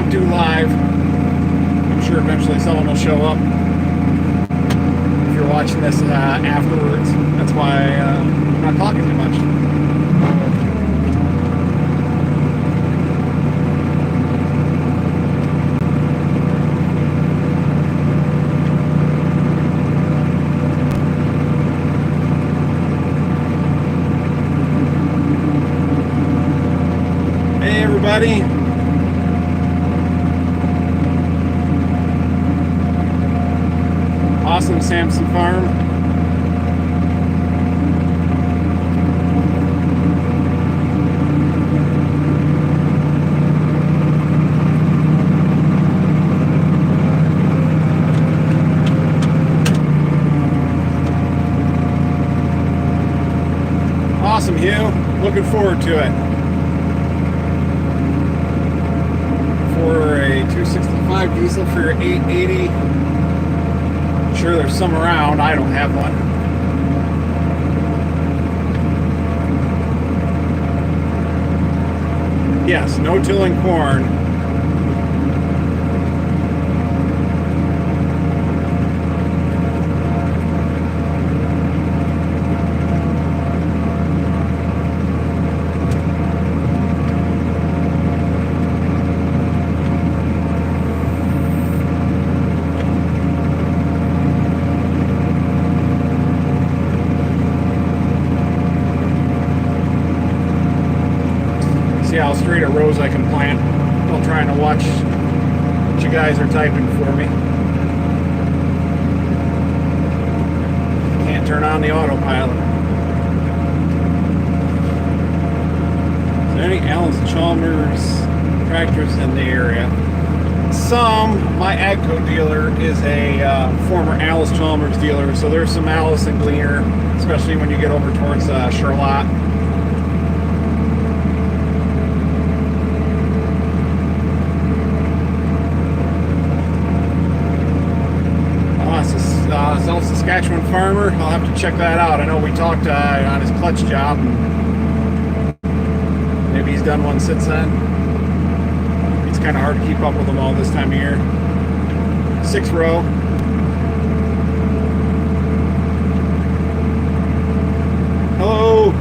impromptu live. I'm sure eventually someone will show up. If you're watching this afterwards, that's why I'm not talking too much. Hey everybody. Awesome Samson Farm. Awesome, Hugh. Looking forward to it. For a 265 diesel for your 880. Sure, there's some around. I don't have one. Yes, no tilling corn. See how straight a rows I can plant while trying to watch what you guys are typing for me. Can't turn on the autopilot. Is there any Allen's Chalmers tractors in the area? Some. My AGCO dealer is a former Alice Chalmers dealer, so there's some Alice and Gleaner, especially when you get over towards Charlotte. South Saskatchewan farmer. I'll have to check that out. I know we talked on his clutch job. Maybe he's done one since then. It's kind of hard to keep up with them all this time of year. 6 row. Hello.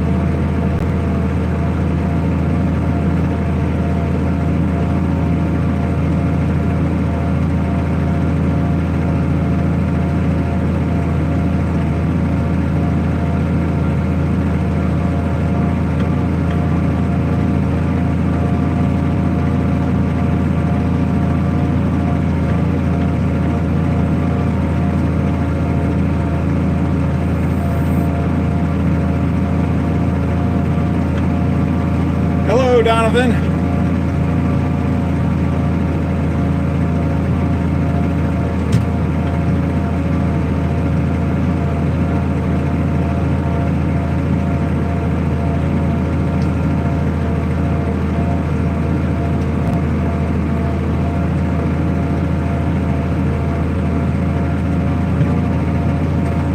Donovan.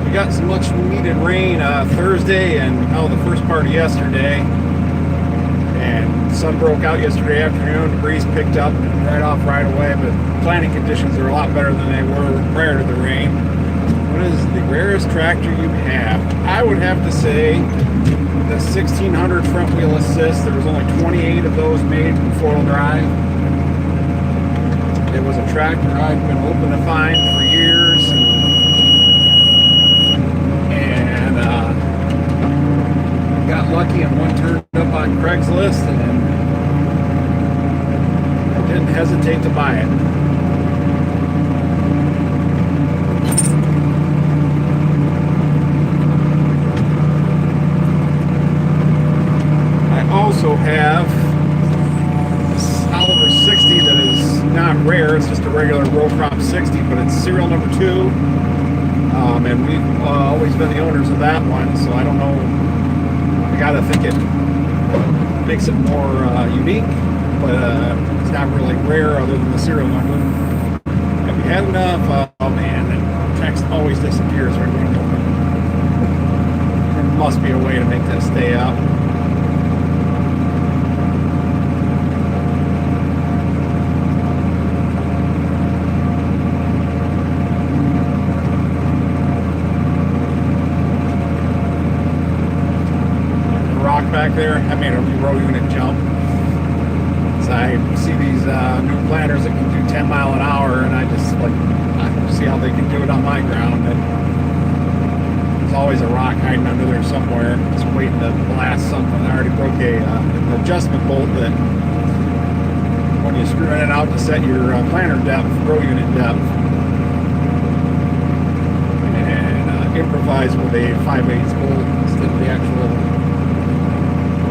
We got some much needed rain Thursday and the first part of yesterday. Sun broke out yesterday afternoon, the breeze picked up and dried off right away, but planting conditions are a lot better than they were prior to the rain. What is the rarest tractor you have? I would have to say the 1600 front wheel assist. There was only 28 of those made in 4-wheel drive. It was a tractor I've been hoping to find for years. And got lucky and one turned up on Craigslist, and then I didn't hesitate to buy it. I also have this Oliver 60 that is not rare. It's just a regular row crop 60, but it's serial number 2. And we've always been the owners of that one, so I don't know. I gotta think it makes it more unique, but it's not really rare other than the serial number. Have we had enough? Oh man, the text always disappears when we open it. There must be a way to make that stay up. back there. I made a row unit jump. So I see these new planters that can do 10 mile an hour, and I just like, I see how they can do it on my ground. And there's always a rock hiding under there somewhere, just waiting to blast something. I already broke an adjustment bolt that when you screw it out to set your planter depth, row unit depth, and improvise with a 5/8 bolt instead of the actual,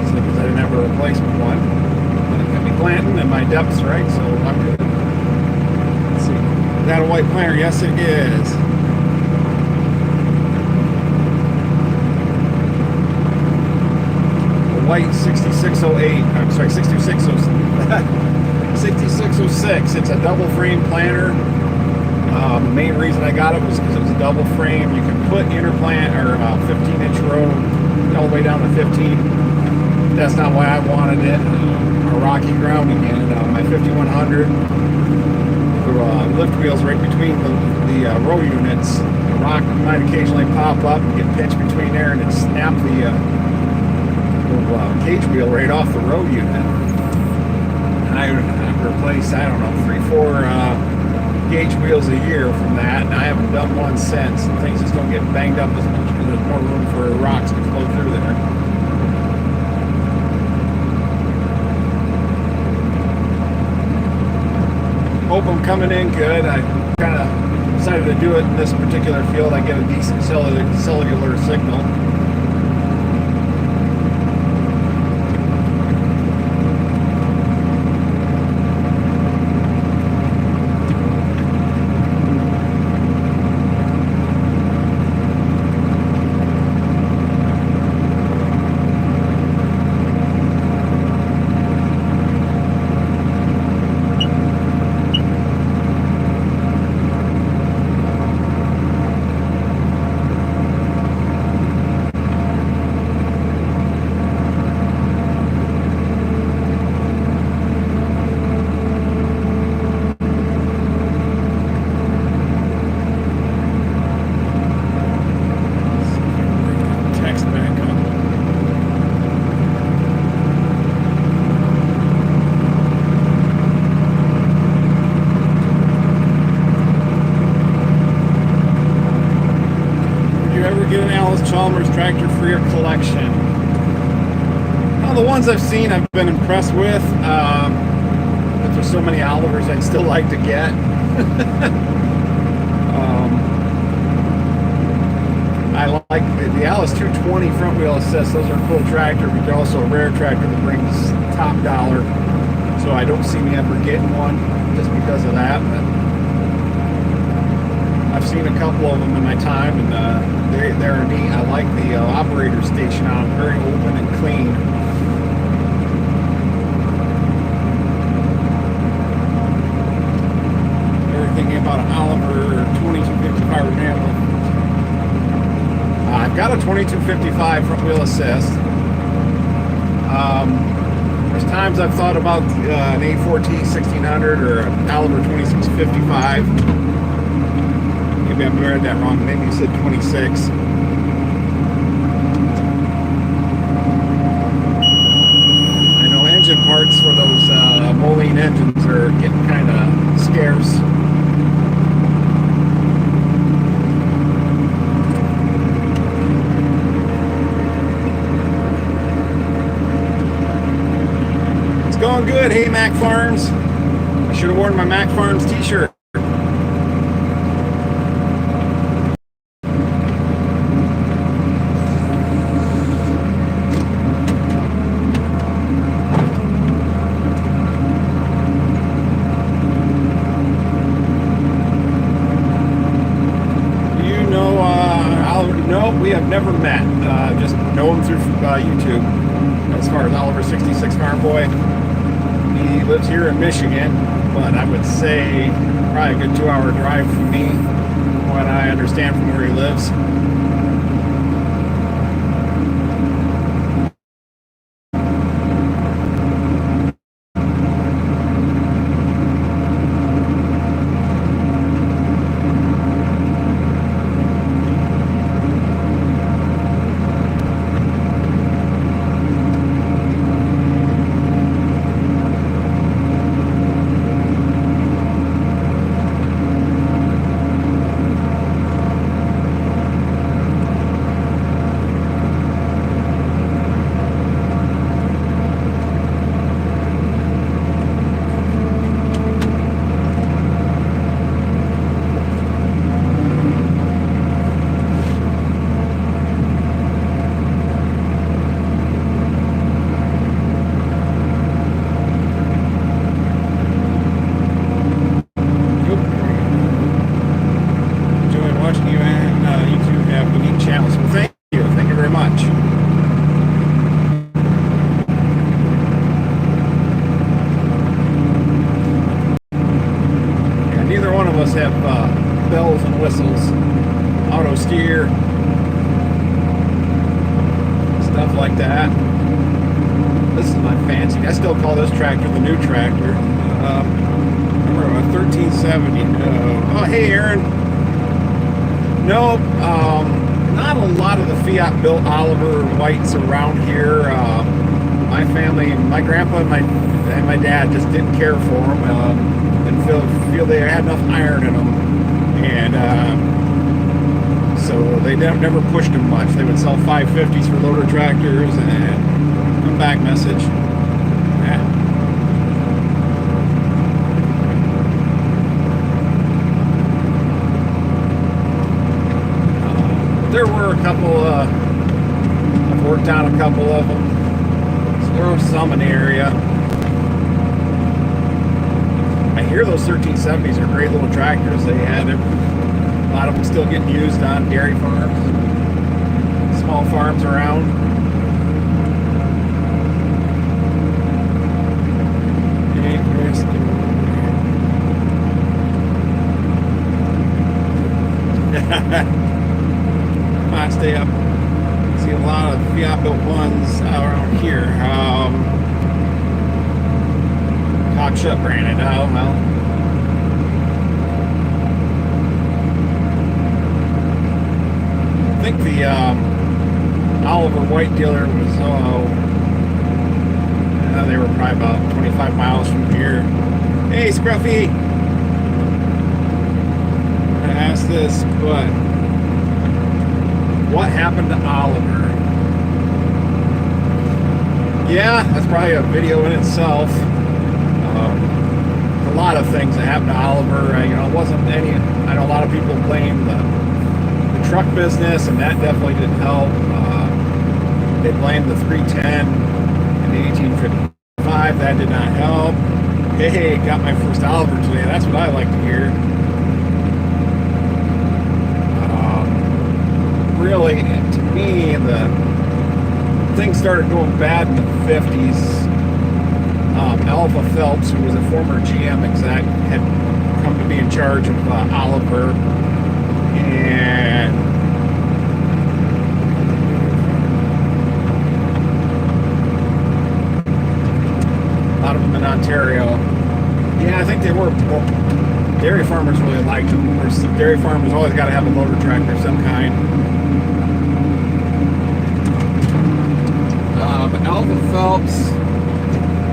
because I didn't have a replacement one. But it kept me planting and my depth's right, so I'm good. Let's see. Is that a white planter? Yes, it is. White 6608, I'm sorry, 6606. It's a double frame planter. The main reason I got it was because it was a double frame. You can put inner plant or 15-inch row all the way down to 15. That's not why I wanted it. A rocky ground again. My 5100, the lift wheels right between the row units. The rock might occasionally pop up and get pinched between there, and it snap the cage wheel right off the row unit. And I replaced, I don't know, 3-4 gauge wheels a year from that, and I haven't done one since. And things just don't get banged up as much because there's more room for rocks to flow through there. Hope I'm coming in good. I kind of decided to do it in this particular field. I get a decent cellular signal. Chalmers tractor for your collection. Well, the ones I've seen I've been impressed with, but there's so many Olivers I'd still like to get. I like the Alice 220 front wheel assist. Those are a cool tractor, but they're also a rare tractor that brings top dollar, so I don't see me ever getting one just because of that. But I've seen a couple of them in my time, and they're neat. I like the operator station on them, very open and clean. Everything about an Oliver 2255 Ramble. I've got a 2255 front wheel assist. There's times I've thought about an A4T 1600 or an Oliver 2655. Maybe I read that wrong. Maybe you said 26. I know engine parts for those Moline engines are getting kind of scarce. It's going good. Hey, Mac Farms. I should have worn my Mac Farms t-shirt. We have never met, just know him through YouTube. As far as Oliver 66 Farm Boy, he lives here in Michigan, but I would say probably a good 2-hour drive from me, from what I understand from where he lives. like that. This is my fancy. I still call this tractor the new tractor. Remember a 1370. Oh, hey, Aaron. Nope. Not a lot of the Fiat built Oliver Whites around here. My family, my grandpa and my dad just didn't care for them. Didn't feel they had enough iron in them, and so they never pushed them much. They would sell 550s for loader tractors, and come back message. Yeah. There were a couple. I've worked on a couple of them. So there were some in the area. I hear those 1370s are great little tractors. They had a lot of them still getting used on dairy farms, small farms around. I stay up. See a lot of Fiat built ones around here. Cock shut branded. Oh well. I think the Oliver White dealer was they were probably about 25 miles from here. Hey, Scruffy. I asked this, but what happened to Oliver? Yeah, that's probably a video in itself. A lot of things that happened to Oliver. It wasn't any. I know a lot of people blame the truck business, and that definitely didn't help. They blamed the 310 in the 1855. That did not help. Hey, got my first Oliver today. That's what I like to hear. Really, to me, the things started going bad in the 50s. Alpha Phelps, who was a former GM exec, had come to be in charge of Oliver, and a lot of them in Ontario. Yeah, I think they were. Dairy farmers really liked them. Of course, dairy farmers always got to have a loader tractor of some kind. But Alpha Phelps,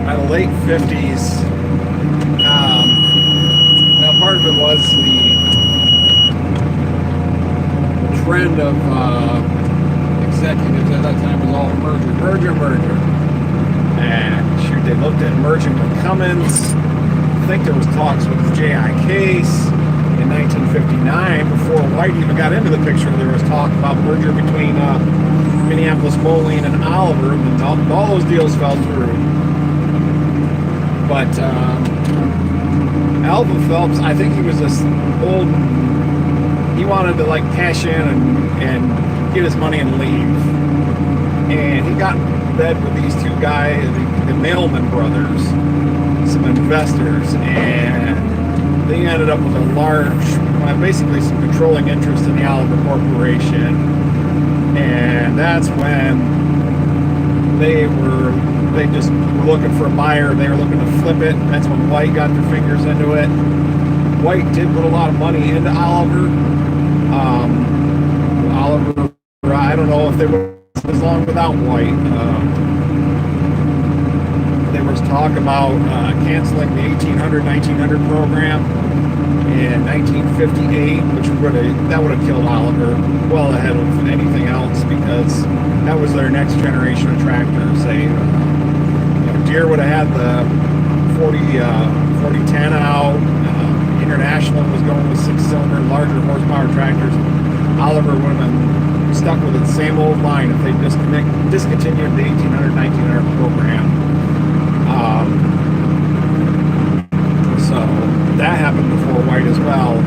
by the late 50s, now part of it was the trend of executives at that time was all merger. And shoot, they looked at merging with Cummins. I think there was talks with J.I. Case in 1959 before White even got into the picture. There was talk about merger between Minneapolis Moline and Oliver, and all those deals fell through. But Alvin Phelps, I think he was this old. He wanted to like cash in and get his money and leave. And he got in bed with these two guys, the Mailman brothers, some investors, and they ended up with a large, basically some controlling interest in the Oliver Corporation. And that's when they just were looking for a buyer. They were looking to flip it. That's when White got their fingers into it. White did put a lot of money into Oliver. Oliver, I don't know if they were as long without White. There was talk about canceling the 1900 program in 1958, which would have killed Oliver well ahead of anything else, because that was their next generation of tractors. Deere would have had the 4010 out. International was going with 6-cylinder, larger horsepower tractors. Oliver would have been stuck with the same old line if they discontinued the 1900 program. So that happened before White as well.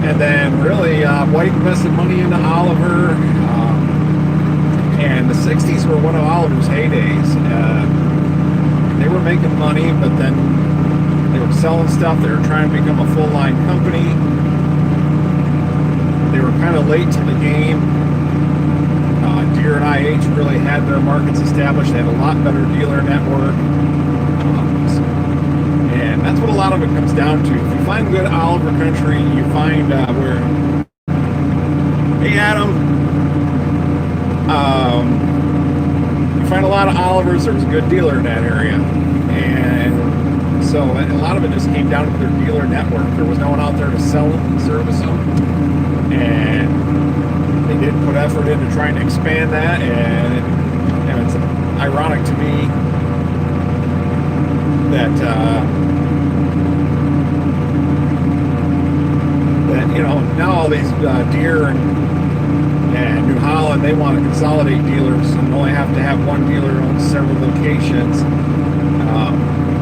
And then really White invested money into Oliver, and the 60s were one of Oliver's heydays. They were making money, but then they were selling stuff. They were trying to become a full-line company. They were kind of late to the game. Deere and IH really had their markets established. They had a lot better dealer network. And that's what a lot of it comes down to. If you find good Oliver country, you find where... Hey, Adam. You find a lot of Olivers. There was a good dealer in that area. And so a lot of it just came down to their dealer network. There was no one out there to sell them and service them. And they did put effort into trying to expand that. And it's ironic to me that now all these Deere and New Holland, they want to consolidate dealers and only have to have one dealer on several locations.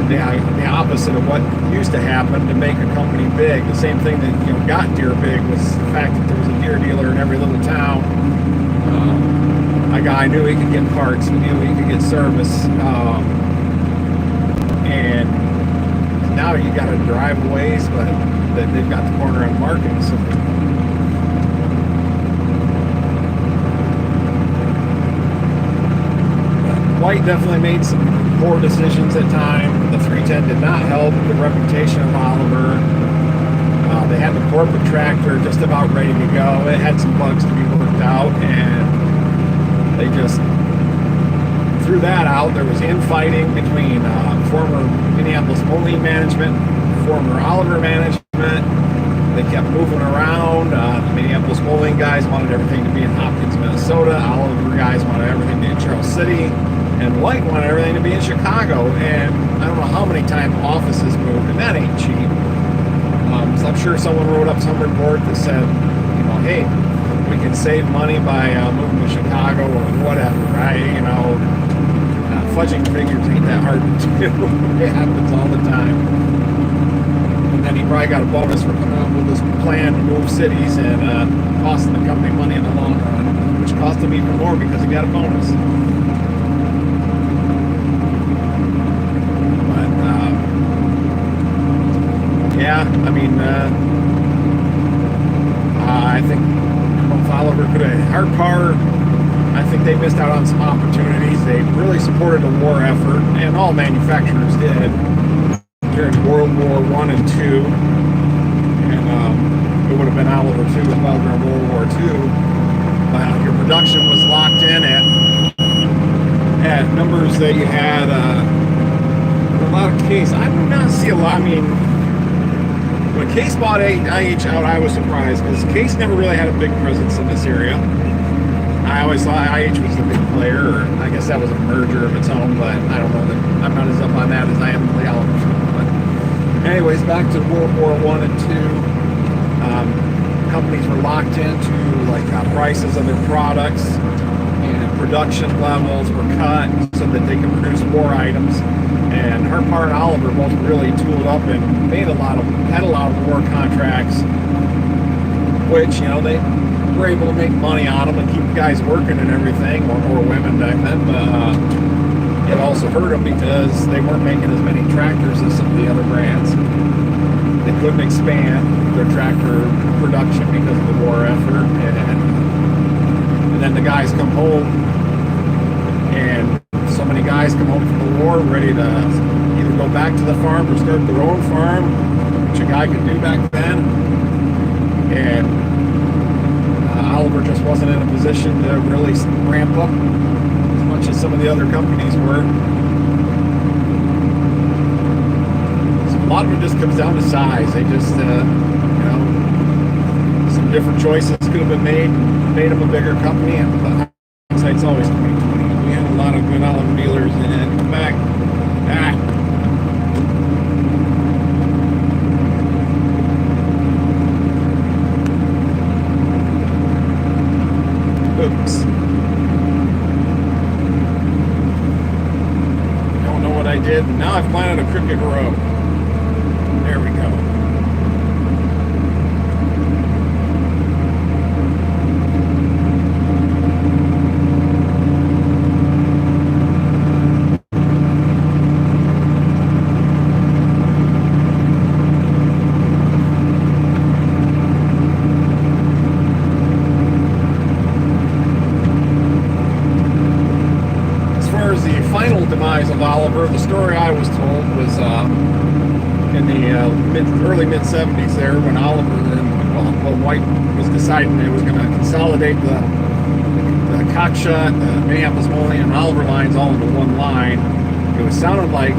The opposite of what used to happen to make a company big. The same thing that got Deere big was the fact that there was a Deere dealer in every little town. A guy knew he could get parts, he knew he could get service, and now you got to drive a ways, but they've got the corner on the market. So White definitely made some poor decisions at times. The 310 did not help the reputation of Oliver. They had the corporate tractor just about ready to go. It had some bugs to be worked out, and they just threw that out. There was infighting between former Minneapolis Moline management, former Oliver management. They kept moving around. The Minneapolis Moline guys wanted everything to be in Hopkins, Minnesota. Oliver guys wanted everything to be in Charles City. And White wanted everything to be in Chicago. And I don't know how many times offices moved, and that ain't cheap. So I'm sure someone wrote up some report that said, hey, we can save money by moving to Chicago or whatever, right? Fudging figures ain't that hard to do. It happens all the time. And then he probably got a bonus for coming up with this plan to move cities and costing the company money in the long run, which cost him even more because he got a bonus. Yeah, I mean, I think Oliver could have hard par. I think they missed out on some opportunities. They really supported the war effort, and all manufacturers did during World War I and II. And it would have been Oliver too as well during World War II. Your production was locked in at numbers that you had. A lot of Case. I do not see a lot. I mean, when Case bought IH out, I was surprised because Case never really had a big presence in this area. I always thought IH was the big player, or I guess that was a merger of its own, but I don't know. I'm not as up on that as I am with the Oliver. But anyways, back to World War I and II. Companies were locked into prices of their products, and production levels were cut so that they could produce more items. And Harpar and Oliver both really tooled up and had a lot of war contracts, which they were able to make money on them and keep guys working and everything, or women back then. But it also hurt them because they weren't making as many tractors as some of the other brands. They couldn't expand their tractor production because of the war effort, and then the guys come home, and so many guys come home from the war ready to either go back to the farm or start their own farm, which a guy could do back then. And Oliver just wasn't in a position to really ramp up as much as some of the other companies were. So a lot of it just comes down to size. They just, some different choices could have been made them a bigger company. And hindsight's always 2020. We had a lot of good Oliver dealers and come back. Oops. Don't know what I did. Now I've planted a crooked row. There we go. size of Oliver. The story I was told was in the early mid 70s there, when Oliver and White was deciding they was going to consolidate the Cockshut, the Minneapolis-Moline, and Oliver lines all into one line. It was sounded like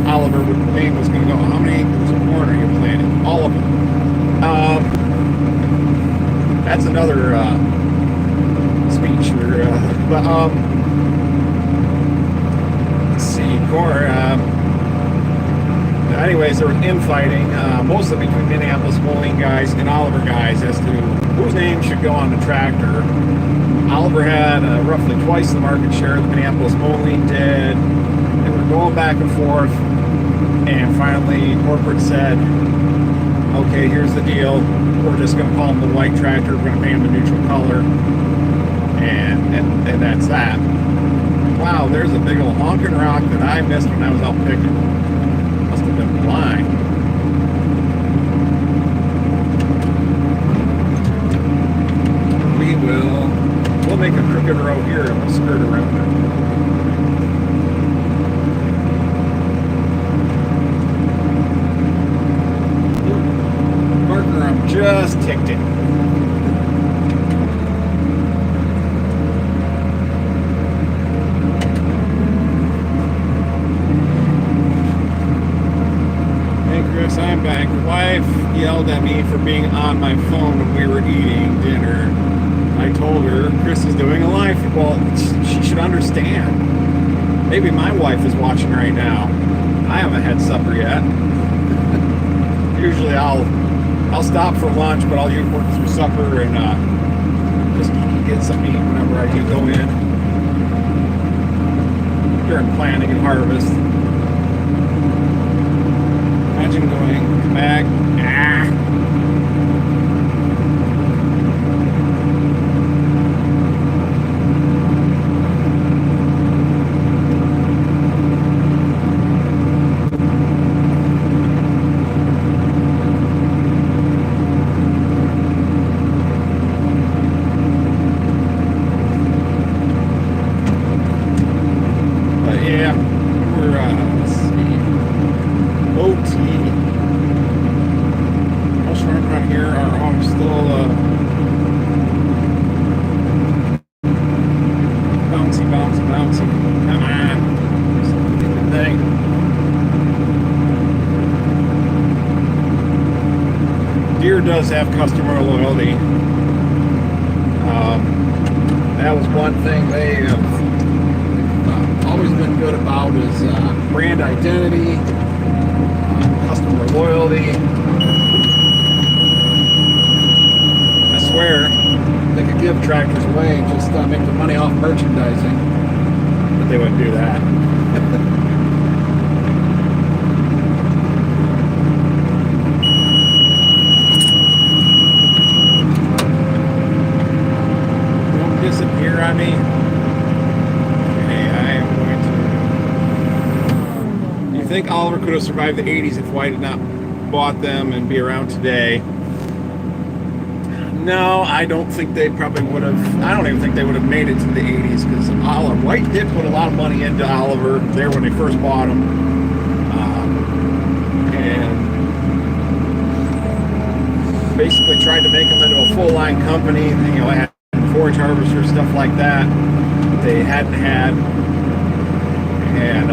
Oliver Maine was going to go, how many acres of corn are you planting? All of them. That's another speech. Let's see, corn. Anyways, there was infighting, mostly between Minneapolis-Moline guys and Oliver guys as to whose name should go on the tractor. Oliver had roughly twice the market share that Minneapolis-Moline did. They were going back and forth, and finally corporate said, okay, here's the deal. We're just going to call them the white tractor. We're going to paint them a neutral color, and that's that. Wow, there's a big old honking rock that I missed when I was out picking. Must have been blind. We'll make a crooked road here and we'll skirt around it. Marker, I'm just ticked it. Hey Chris, I'm back. Your wife yelled at me for being on my phone when we were eating dinner. I told her Chris is doing a live. Well, she should understand. Maybe my wife is watching right now. I haven't had supper yet. Usually I'll stop for lunch, but I'll work through supper and just get something to eat whenever I do go in during planting and harvest. Imagine going back. Does have customer loyalty. That was one thing they have always been good about is brand identity, customer loyalty. I swear they could give tractors away and just make the money off merchandising, but they wouldn't do that. I think Oliver could have survived the 80s if White had not bought them and be around today. No, I don't think they probably would have. I don't even think they would have made it to the 80s because Oliver White did put a lot of money into Oliver there when they first bought him, and basically tried to make them into a full line company. You know, I had forage harvesters, stuff like that they hadn't had, and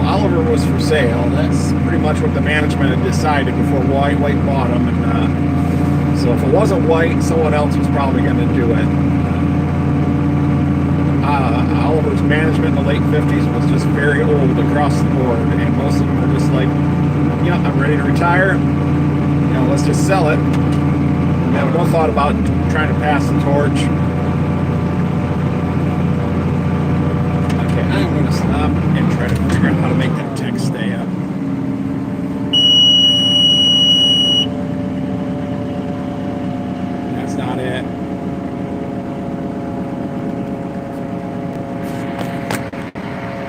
Oliver was for sale. That's pretty much what the management had decided before White bought them, and so if it wasn't White, someone else was probably going to do it. Oliver's management in the late 50s was just very old across the board, and most of them were just like, yeah, I'm ready to retire. You know, let's just sell it. They have no thought about trying to pass the torch. Okay, I'm going to stop and try to figure out how to make that text stay up. That's not it.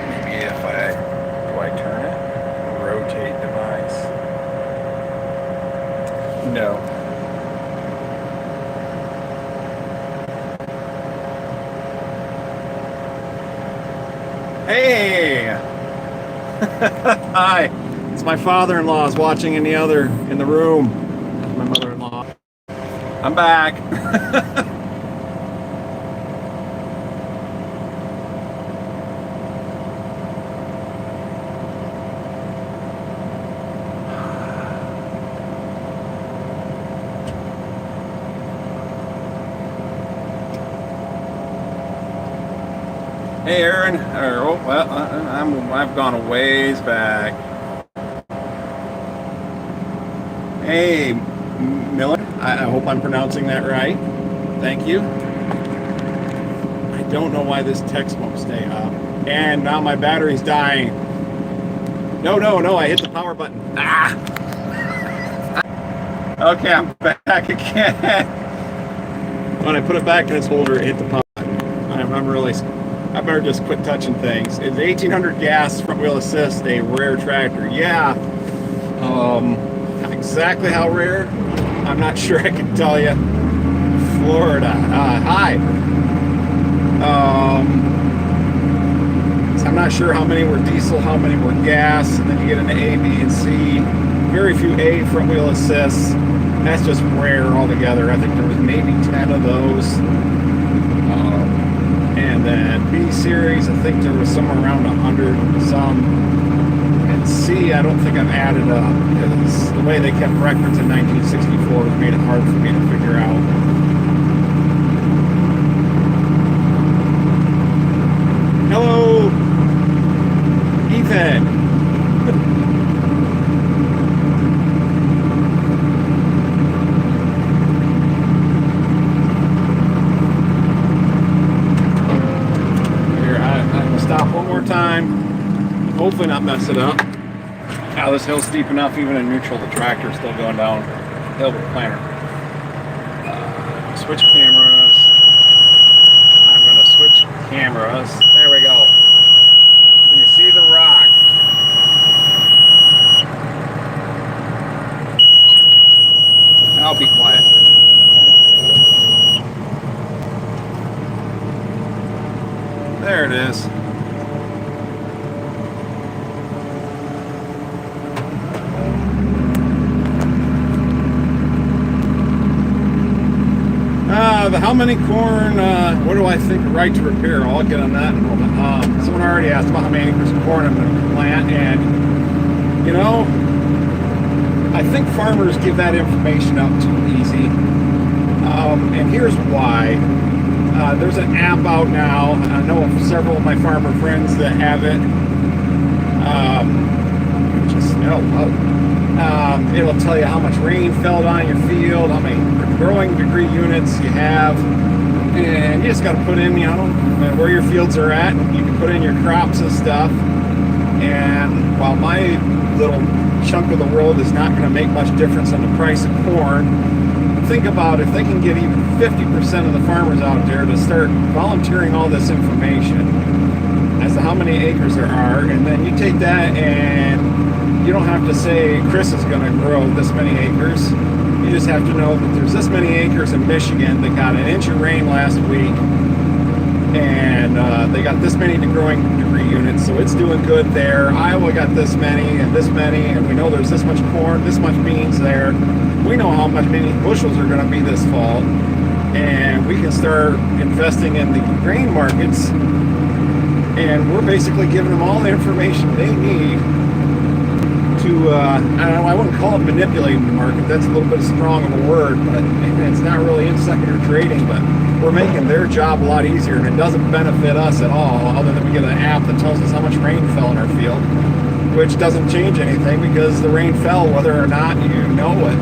Maybe if do I turn it? Rotate device. No. Hey! Hi. It's my father-in-law is watching in the room. My mother-in-law. I'm back. Hey, Aaron. I've gone a ways back. Hey, Miller. I hope I'm pronouncing that right. Thank you. I don't know why this text won't stay up. And now my battery's dying. No, I hit the power button. Ah! Okay, I'm back again. When I put it back in its holder, it hit the power button. I better just quit touching things. It's 1800 gas, front wheel assist, a rare tractor. Yeah. Exactly how rare, I'm not sure I can tell you. Florida. Hi. So I'm not sure how many were diesel, how many were gas, and then you get into A, B, and C. Very few A front wheel assists. That's just rare altogether. I think there was maybe 10 of those. And then B series, I think there was somewhere around 100 some. And C, I don't think I've added up because the way they kept records in 1964 made it hard for me to figure out. Hello, Ethan. Time, hopefully not mess it up. Now this hill's steep enough, even in neutral, the tractor's still going down hill with the planter. Switch cameras. I'm gonna switch cameras. There we go. Can you see the rock? I'll be quiet. There it is. How many corn, what do I think right to repair? I'll get on that in a moment. Someone already asked about how many acres of corn I'm going to plant, and, you know, I think farmers give that information out too easy. And here's why. There's an app out now. I know of several of my farmer friends that have it. It'll tell you how much rain fell on your field, how many growing degree units you have, and you just got to put in, you know, where your fields are at. You can put in your crops and stuff. And while my little chunk of the world is not going to make much difference on the price of corn, think about if they can get even 50% of the farmers out there to start volunteering all this information as to how many acres there are, and then you take that and you don't have to say Chris is going to grow this many acres. You just have to know that there's this many acres in Michigan that got an inch of rain last week, and they got this many growing degree units, so it's doing good there. Iowa got this many, and we know there's this much corn, this much beans there. We know how much many bushels are going to be this fall, and we can start investing in the grain markets, and we're basically giving them all the information they need to, I don't know, I wouldn't call it manipulating the market. That's a little bit strong of a word, but it's not really in secondary trading, but we're making their job a lot easier, and it doesn't benefit us at all, other than we get an app that tells us how much rain fell in our field, which doesn't change anything because the rain fell whether or not you know it.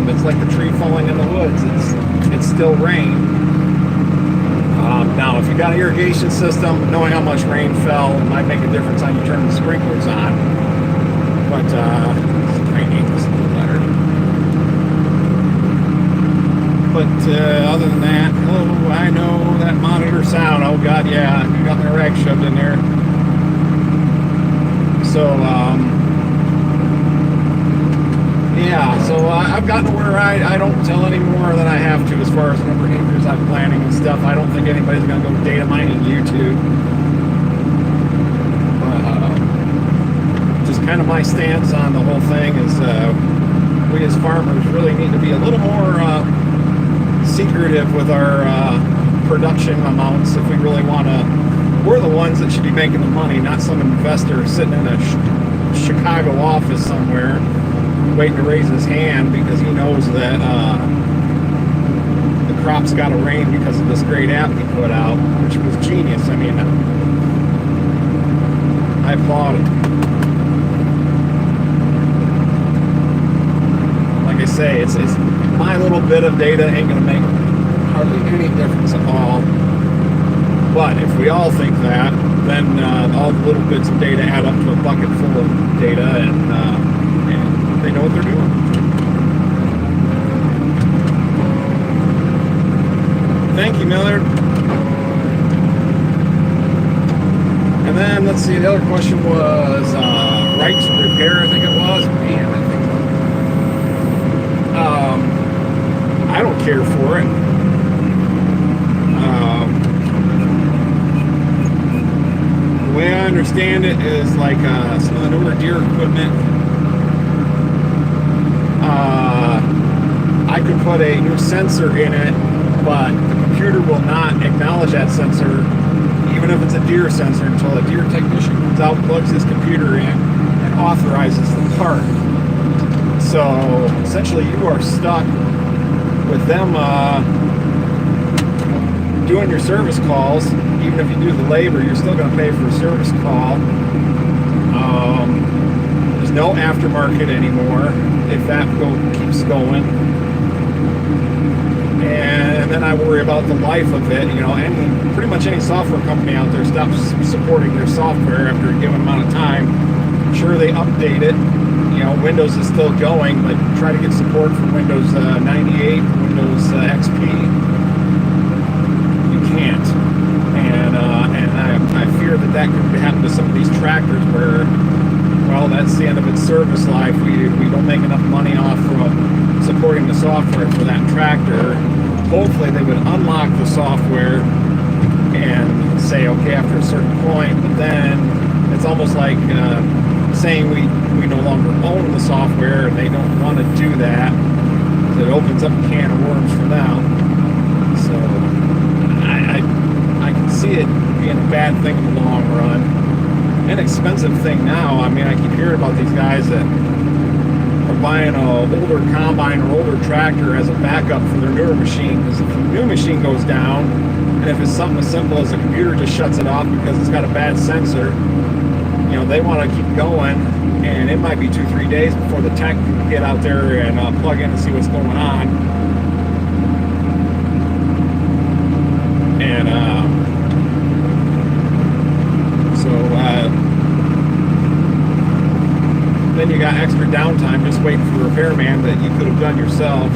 It's like the tree falling in the woods. It's still rain. Now, if you got an irrigation system, knowing how much rain fell might make a difference on you turning the sprinklers on. But training is a little better. But other than that, oh, I know that monitor sound. Oh God, yeah, you got the rag shoved in there. So yeah, so I've gotten to where I don't tell any more than I have to as far as the number of acres I'm planting and stuff. I don't think anybody's going to go data mining YouTube. kind of my stance on the whole thing is we as farmers really need to be a little more secretive with our production amounts if we really want to. We're the ones that should be making the money, not some investor sitting in a Chicago office somewhere waiting to raise his hand because he knows that the crop's got to rain because of this great app he put out, which was genius. I mean, I applaud it. Like I say, it's my little bit of data ain't going to make hardly any difference at all. But if we all think that, then all the little bits of data add up to a bucket full of data, and they know what they're doing. Thank you, Millard. And then, let's see, the other question was right to repair, I think it was. Man, I don't care for it. The way I understand it is like some of the newer deer equipment. I could put a new sensor in it, but the computer will not acknowledge that sensor, even if it's a deer sensor, until a deer technician comes out, plugs his computer in, and authorizes the part. So essentially, you are stuck with them doing your service calls. Even if you do the labor, you're still going to pay for a service call. There's no aftermarket anymore if that keeps going. And then I worry about the life of it. You know, pretty much any software company out there stops supporting their software after a given amount of time. Sure, they update it. You know, Windows is still going, but try to get support for Windows 98, Windows XP. You can't. And I fear that could happen to some of these tractors where, well, that's the end of its service life. We don't make enough money off from supporting the software for that tractor. Hopefully they would unlock the software and say, okay, after a certain point, but then it's almost like saying we no longer own the software, and they don't want to do that. It opens up a can of worms for them. So I can see it being a bad thing in the long run. An expensive thing now. I mean, I keep hearing about these guys that are buying an older combine or older tractor as a backup for their newer machine, because if the new machine goes down, and if it's something as simple as the computer just shuts it off because it's got a bad sensor, you know, they want to keep going, and it might be 2-3 days before the tech can get out there and plug in and see what's going on. And then you got extra downtime just waiting for the repairman that you could have done yourself.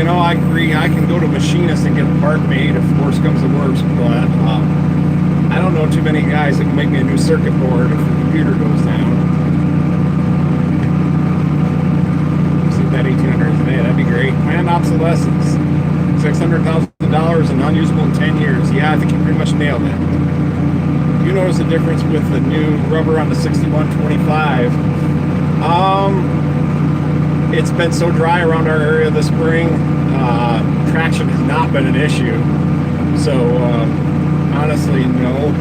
I agree. I can go to machinist and get a part made if worse comes to worse, but I don't know too many guys that can make me a new circuit board if the computer goes down. See that 1800 is made. That'd be great. Planned obsolescence. $600,000 and unusable in 10 years. Yeah, I think you pretty much nailed it. You notice the difference with the new rubber on the 6125. It's been so dry around our area this spring. Traction has not been an issue. So, honestly, no.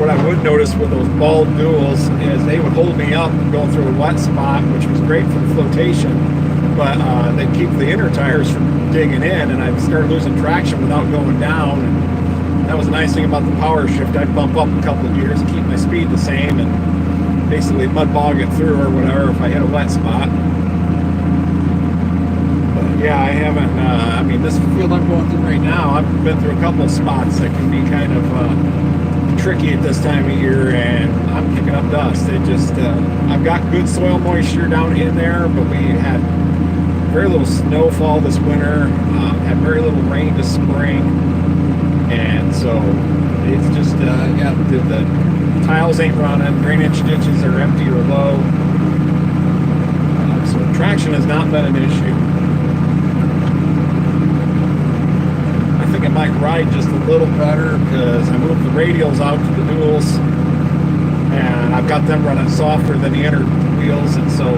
What I would notice with those bald duals is they would hold me up going through a wet spot, which was great for the flotation, but they'd keep the inner tires from digging in, and I'd start losing traction without going down. And that was the nice thing about the power shift. I'd bump up a couple of gears and keep my speed the same, and basically mud bog it through or whatever if I hit a wet spot. But Yeah, I haven't. I mean, this field I'm going through right now, I've been through a couple of spots that can be kind of tricky at this time of year, and I'm kicking up dust. It just, I've got good soil moisture down in there, but we had very little snowfall this winter, had very little rain this spring, and so it's just, yeah, the tiles ain't running, drainage ditches are empty or low, so traction has not been an issue. I think it might ride just a little better because I moved the radials out to the duals, and I've got them running softer than the inner wheels, and so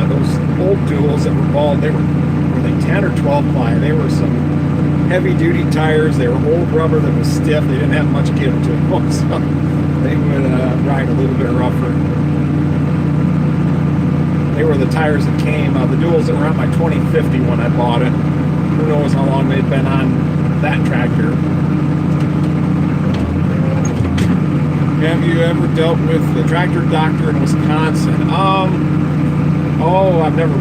those old duals that were bald, were they 10 or 12 ply? They were some heavy duty tires. They were old rubber that was stiff. They didn't have much give to them, so they would ride a little bit rougher. They were the tires that came, the duals that were on my 2050 when I bought it. Who knows how long they'd been on that tractor. Have you ever dealt with the tractor doctor in Wisconsin? Oh, I've never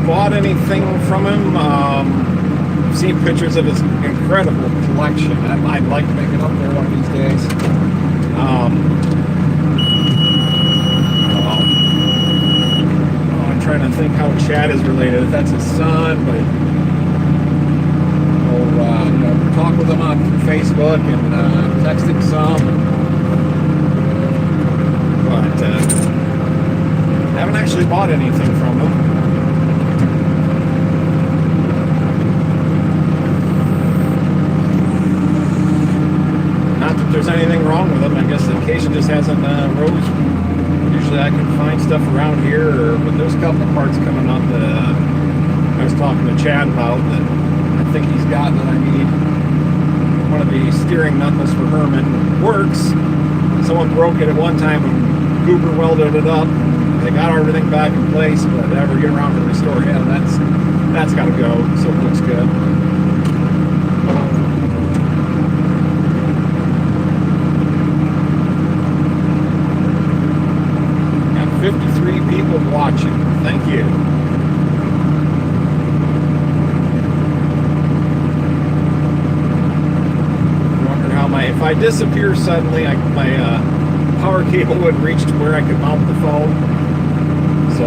bought anything from him. I've seen pictures of his incredible collection. I'd like to make it up there one of these days. I'm trying to think how Chad is related. If that's his son, but talk with him on Facebook and text him some. But haven't actually bought anything from him. Not that there's anything wrong with them. I guess the occasion just hasn't rose. Usually I can find stuff around here, but there's a couple of parts coming up that I was talking to Chad about that I think he's got that I need. One of the steering knuckles for Herman works. Someone broke it at one time and Goober welded it up. They got everything back in place, but never get around to restore it. That's got to go, so it looks good. Got 53 people watching. Thank you. If I disappear suddenly, my power cable would reach to where I could mount the phone. So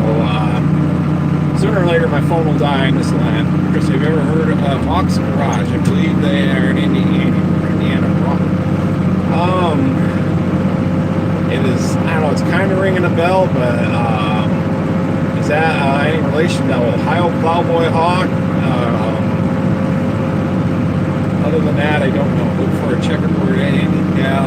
sooner or later, my phone will die in this land. Chris, have you ever heard of Hawk's Garage? I believe they are in Indiana. It is, I don't know, it's kind of ringing a bell, but is that any relation to Ohio Plowboy Hawk? Other than that, I don't know. Look for a checkerboard Indian gal.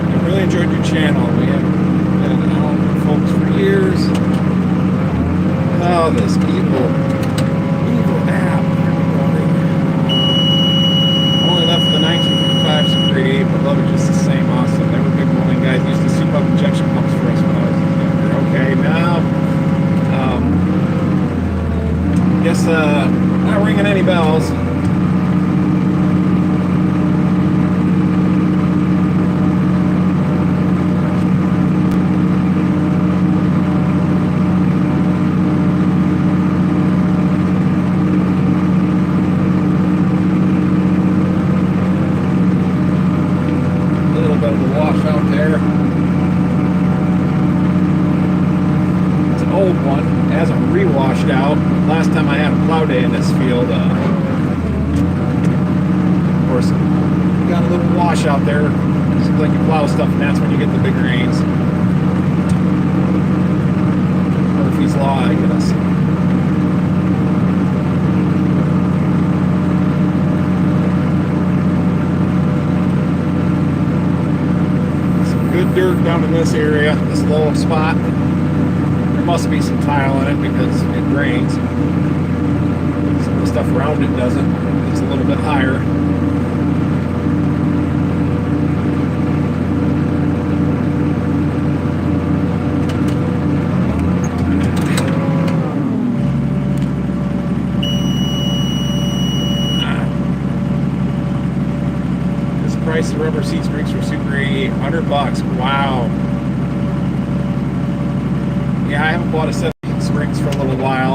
I really enjoyed your channel. We have been on folks for years. Oh, this evil app. Only left for the 1955 some grade 8, but love it just the same. Awesome. They were big rolling guys. Used to soup up injection pumps for us when I was younger. Okay, now, guess not ringing any bells. Out. Last time I had a plow day in this field, of course, got a little wash out there. Seems like you plow stuff, and that's when you get the big rains. Murphy's Law, I guess. Some good dirt down in this area, this low spot. There must be some tile in it because it drains. Some of the stuff around it doesn't. It's a little bit higher. price of rubber seat springs for Super 88, $100. Wow. Yeah, I haven't bought a set of springs for a little while.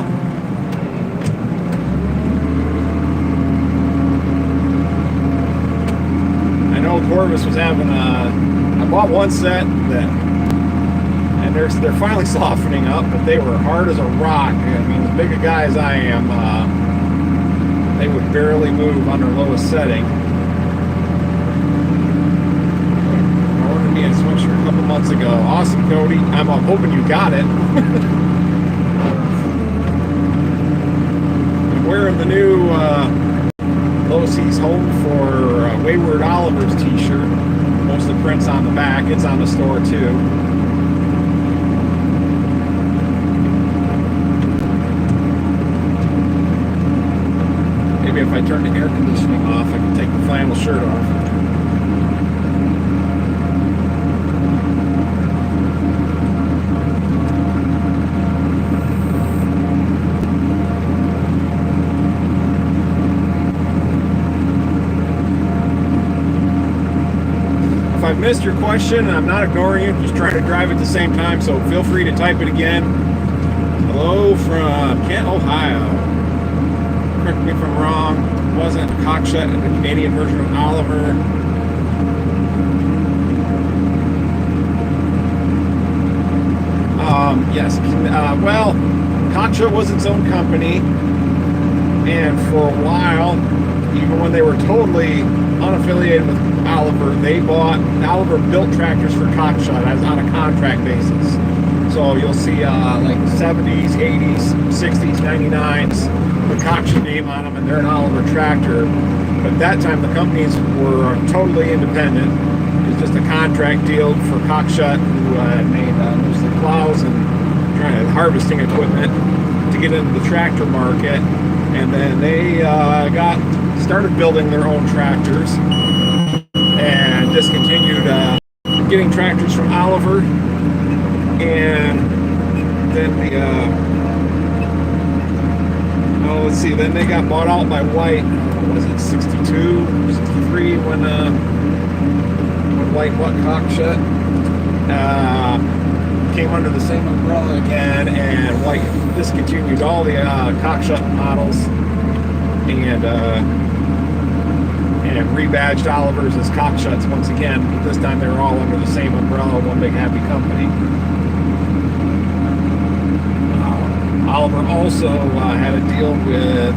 I know Corvus was having I bought one set and they're finally softening up, but they were hard as a rock. I mean, as big a guy as I am, they would barely move under lowest setting. I ordered me a switcher a couple months ago. Awesome, Cody. I'm hoping you got it. I'm wearing the new Low Seas Home for Wayward Oliver's t-shirt. Most of the prints on the back. It's on the store too. Maybe if I turn the air conditioning off, I can take the flannel shirt off. If I've missed your question, I'm not ignoring you, just trying to drive at the same time, so feel free to type it again. Hello from Kent, Ohio. Correct me if I'm wrong, wasn't Cockshut the Canadian version of Oliver? Yes. Well, Cockshut was its own company, and for a while, even when they were totally unaffiliated with Oliver, Oliver built tractors for Cockshut as on a contract basis. So you'll see like 70s, 80s, 60s, 99s, the Cockshut name on them, and they're an Oliver tractor. But at that time, the companies were totally independent. It was just a contract deal for Cockshut, who made mostly plows and harvesting equipment to get into the tractor market. And then they started building their own tractors and discontinued getting tractors from Oliver. And then let's see, then they got bought out by White. Was it 62, 63 when White bought Cockshut? Came under the same umbrella again, and White discontinued all the Cockshut models and rebadged Olivers as Cockshuts once again. But this time they were all under the same umbrella, one big happy company. Oliver also had a deal with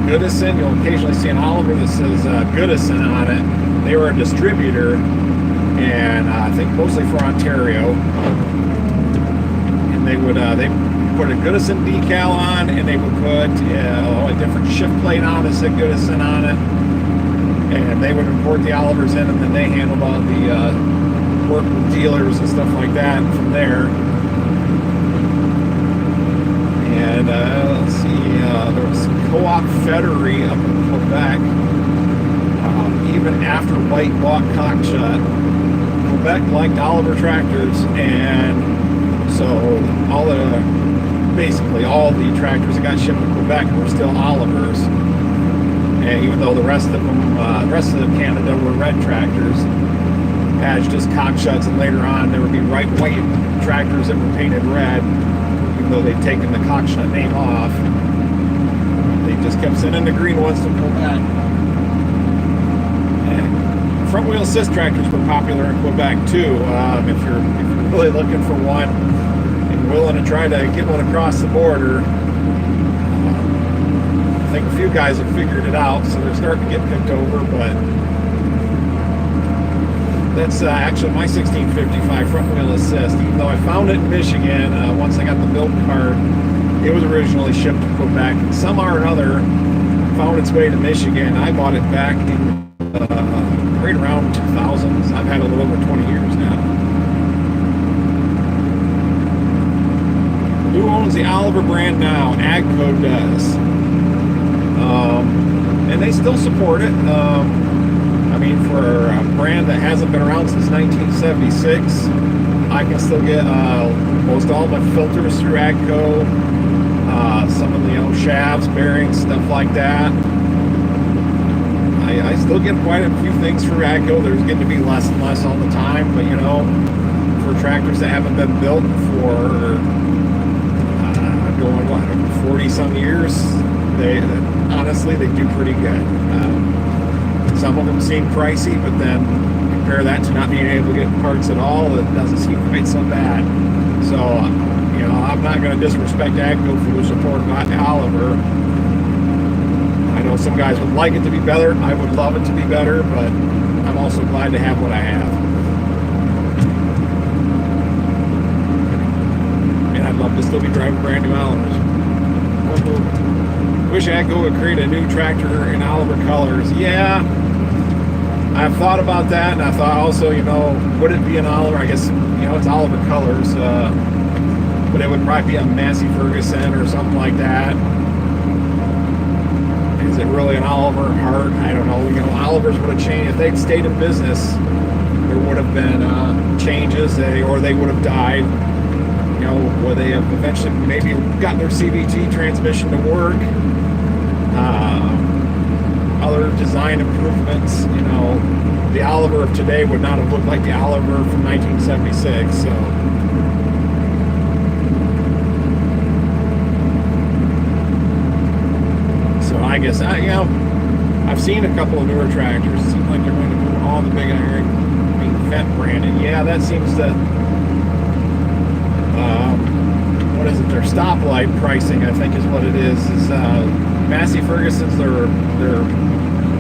Goodison. You'll occasionally see an Oliver that says Goodison on it. They were a distributor, and I think mostly for Ontario. And they would put a Goodison decal on, and they would put a different shift plate on that said Goodison on it. And they would import the Olivers in, and then they handled all the work with dealers and stuff like that from there. And let's see, there was Co-op Federery up in Quebec. Even after White bought Cockshut, Quebec liked Oliver tractors, and so basically all the tractors that got shipped to Quebec were still Olivers. And even though the rest of Canada were red tractors, badged as Cockshuts, and later on there would be white tractors that were painted red. Though they'd taken the Cockshut name off, they just kept sending the green ones to Quebec. And front wheel assist tractors were popular in Quebec too. If you're really looking for one and willing to try to get one across the border, I think a few guys have figured it out, so they're starting to get picked over. But that's actually my 1655 front wheel assist. Even though I found it in Michigan, once I got the build card, it was originally shipped to Quebec. Somehow or another, found its way to Michigan. I bought it back in right around 2000s. I've had it a little over 20 years now. Who owns the Oliver brand now? Agco does. And they still support it. I mean, for a brand that hasn't been around since 1976, I can still get most all my filters through Agco, some of the shafts, bearings, stuff like that. I I still get quite a few things for AGCO. There's getting to be less and less all the time, but you know, for tractors that haven't been built for going what 40 some years, they honestly they do pretty good. Some of them seem pricey, but then compare that to not being able to get parts at all, it doesn't seem quite so bad. So you know, I'm not going to disrespect AGCO for their support of Oliver. I know some guys would like it to be better. I would love it to be better, but I'm also glad to have what I have. And I'd love to still be driving brand new Olivers. Wish AGCO would create a new tractor in Oliver colors. Yeah, I've thought about that, and I thought also, you know, would it be an Oliver? I guess, you know, it's Oliver colors, but it would probably be a Massey Ferguson or something like that. Is it really an Oliver Hart? I don't know. You know, Olivers would have changed. If they'd stayed in business, there would have been changes, or they would have died. You know, would they have eventually maybe gotten their CVT transmission to work? Other design improvements. You know, the Oliver of today would not have looked like the Oliver from 1976. So I guess you know, I've seen a couple of newer tractors. It seems like they're going to move all the big iron being Fendt branded. Yeah, that seems to. What is it? Their stoplight pricing, I think, is what it is. Is Massey Ferguson's their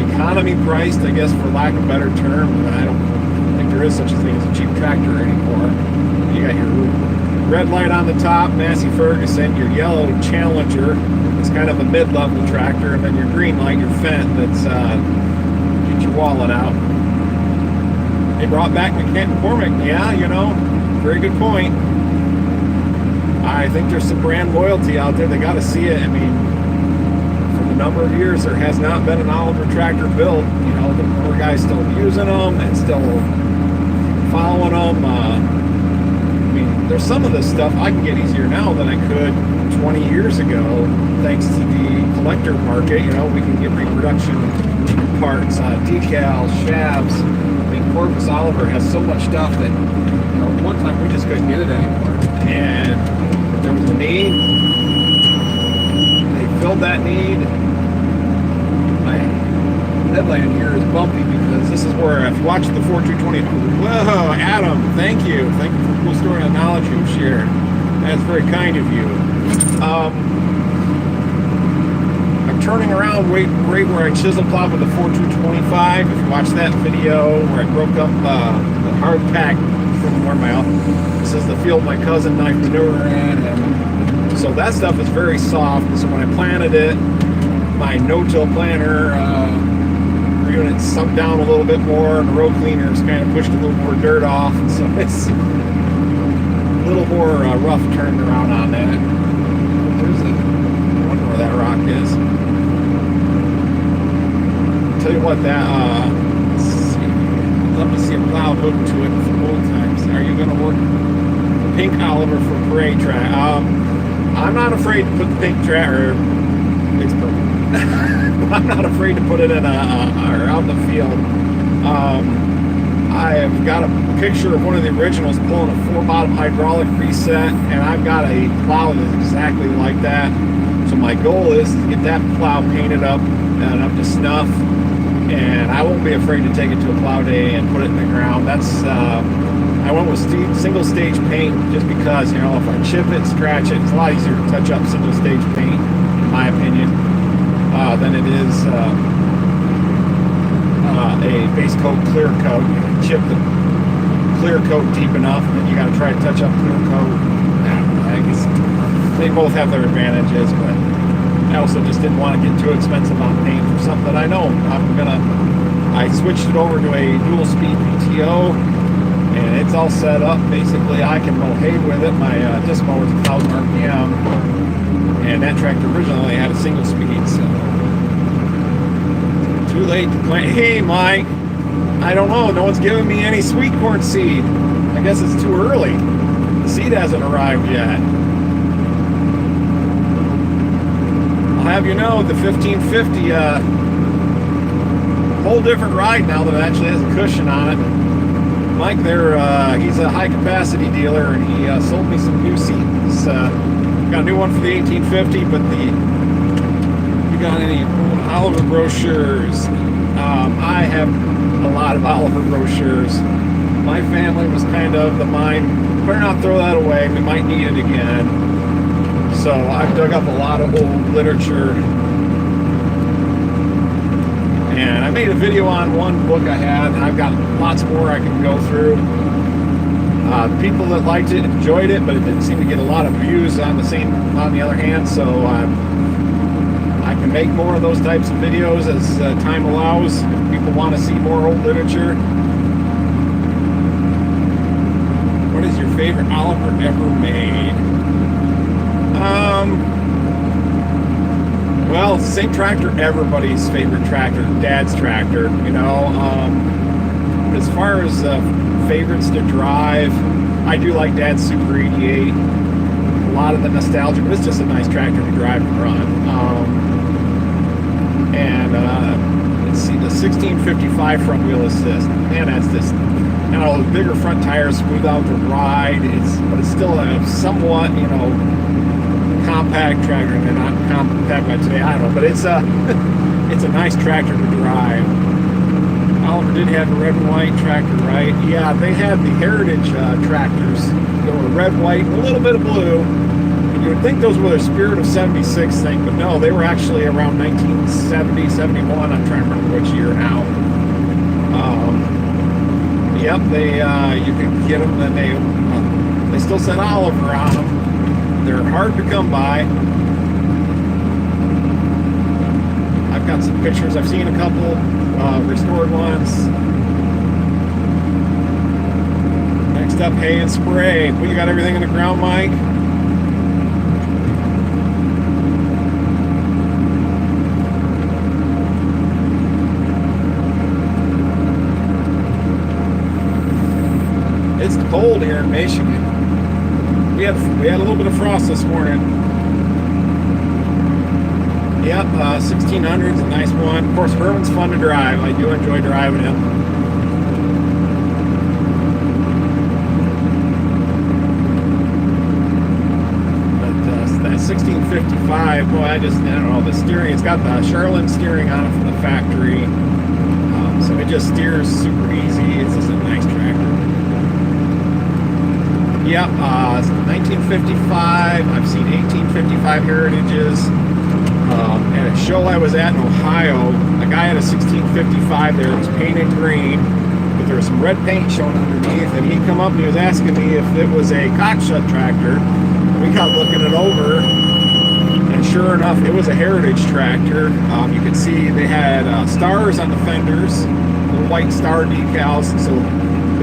economy priced, I guess, for lack of a better term. I don't think there is such a thing as a cheap tractor anymore. You got your red light on the top, Massey Ferguson, your yellow Challenger, it's kind of a mid-level tractor, and then your green light, your Fendt, that's get your wallet out. They brought back McCormick. Yeah, you know, very good point. I think there's some brand loyalty out there. They got to see it. I mean, for the number of years, there has not been an Oliver tractor built. You know, the more guys still using them and still following them. I mean, there's some of this stuff I can get easier now than I could 20 years ago, thanks to the collector market. You know, we can get reproduction parts, decals, shafts. I mean, Corvus Oliver has so much stuff that, you know, one time we just couldn't get it anymore. And there was a need. They filled that need. My headlight in here is bumpy because this is where, if you watch the 4220, whoa, Adam, thank you. Thank you for the cool story and knowledge you've shared. That's very kind of you. I'm turning around right where I chisel plowed with the 4225. If you watch that video where I broke up the hard pack from where this is the field my cousin knifed manure in, and so that stuff is very soft. So when I planted it, my no-till planter unit sunk down a little bit more, and the road cleaners kind of pushed a little more dirt off, and so it's a little more rough turning around on that. I wonder where that rock is. I'll tell you what, that I'd love to see a plow hooked to it from old times. Are you going to work the pink Oliver for parade track? I'm not afraid to put the pink track, or it's purple. I'm not afraid to put it in or out in the field. I have got a picture of one of the originals pulling a 4-bottom hydraulic reset, and I've got a plow that's exactly like that. So my goal is to get that plow painted up and up to snuff, and I won't be afraid to take it to a plow day and put it in the ground. That's I went with single stage paint just because, you know, if I chip it, scratch it, it's a lot easier to touch up single stage paint, in my opinion, than it is a base coat clear coat. You know, chip the clear coat deep enough, and then you got to try to touch up clear coat. I guess they both have their advantages, but I also just didn't want to get too expensive on paint for something that I know I switched it over to a dual speed PTO, and it's all set up. Basically, I can mow hay with it. My disc mower is 1,000 RPM, and that tractor originally had a single speed, so too late to plant. Hey, Mike, I don't know. No one's giving me any sweet corn seed. I guess it's too early. The seed hasn't arrived yet. I'll have you know, the 1550 whole different ride now that it actually has a cushion on it. Mike there, he's a high capacity dealer, and he sold me some new seats. Got a new one for the 1850, but you got any Oliver brochures? I have a lot of Oliver brochures. My family was kind of the mind, better not throw that away, we might need it again. So I've dug up a lot of old literature. And I made a video on one book I had, and I've got lots more I can go through. People that liked it enjoyed it, but it didn't seem to get a lot of views on the other hand, so I can make more of those types of videos as time allows. If people want to see more old literature. What is your favorite Oliver ever made? Well, it's the same tractor, everybody's favorite tractor, Dad's tractor, you know. As far as favorites to drive, I do like Dad's Super 88. A lot of the nostalgia, but it's just a nice tractor to drive and run. Let's see, the 1655 front wheel assist. Man, that's just, you know, bigger front tires, smooth out the ride. But it's still a somewhat, you know, compact tractor. And not compact by today, I don't know, but it's a nice tractor to drive. Oliver did have a red and white tractor, right? Yeah, they had the Heritage tractors. They were red, white, a little bit of blue. And you would think those were the Spirit of 76 thing, but no, they were actually around 1970, 71. I'm trying to remember which year now. Yep, you could get them, and they still said Oliver on them. They're hard to come by. I've got some pictures. I've seen a couple restored ones. Next up, hay and spray. Well, you got everything in the ground, Mike? It's cold here in Michigan. We had a little bit of frost this morning. Yep, 1600's a nice one. Of course, Herman's fun to drive. I do enjoy driving him. But that 1655, boy, I don't know, the steering, it's got the Charlene steering on it from the factory. So it just steers super easy. It's just a nice tractor. Yep, 1955. I've seen 1855 Heritages. At a show I was at in Ohio, a guy had a 1655 there. It was painted green, but there was some red paint showing underneath. And he come up and he was asking me if it was a cockshut tractor. And we got looking it over, and sure enough, it was a Heritage tractor. You could see they had stars on the fenders, little white star decals. So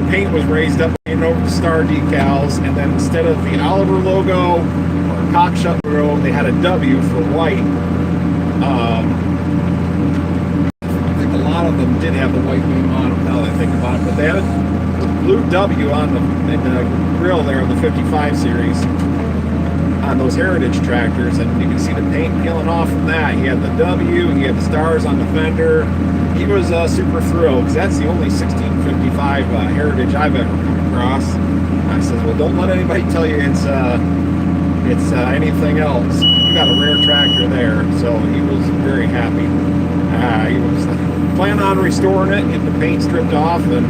the paint was raised up over the star decals, and then instead of the Oliver logo or cockshut logo, they had a W for white. I think a lot of them did have the white beam on them, now that I think about it, but they had a blue W on in the grill there of the 55 series on those Heritage tractors, and you can see the paint peeling off from that. He had the W, he had the stars on the fender. He was super thrilled, because that's the only 1655 Heritage I've ever come across. I said, well, don't let anybody tell you it's anything else. You got a rare tractor there, so he was very happy. He was planning on restoring it, getting the paint stripped off, and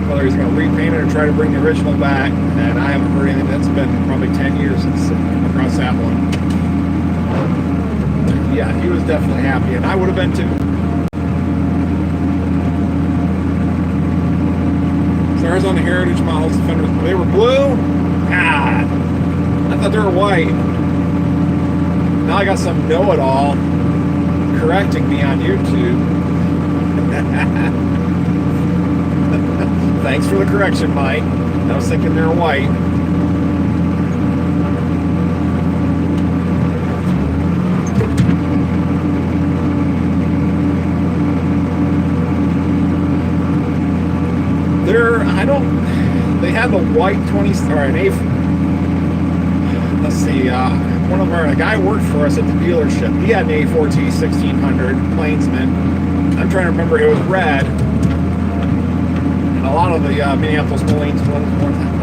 whether he's going to repaint it or try to bring the original back. And I haven't heard anything. That's been probably 10 years since I came across that one. Yeah, he was definitely happy, and I would have been too. Stars on the Heritage models, the fenders, they were blue? Ah, I thought they were white. Now I got some know-it-all correcting me on YouTube. Thanks for the correction, Mike. I was thinking they were white. They had the white 20, or an A, let's see, a guy worked for us at the dealership. He had an A4T 1600 Plainsman. I'm trying to remember, it was red. And a lot of the Minneapolis Moline ones,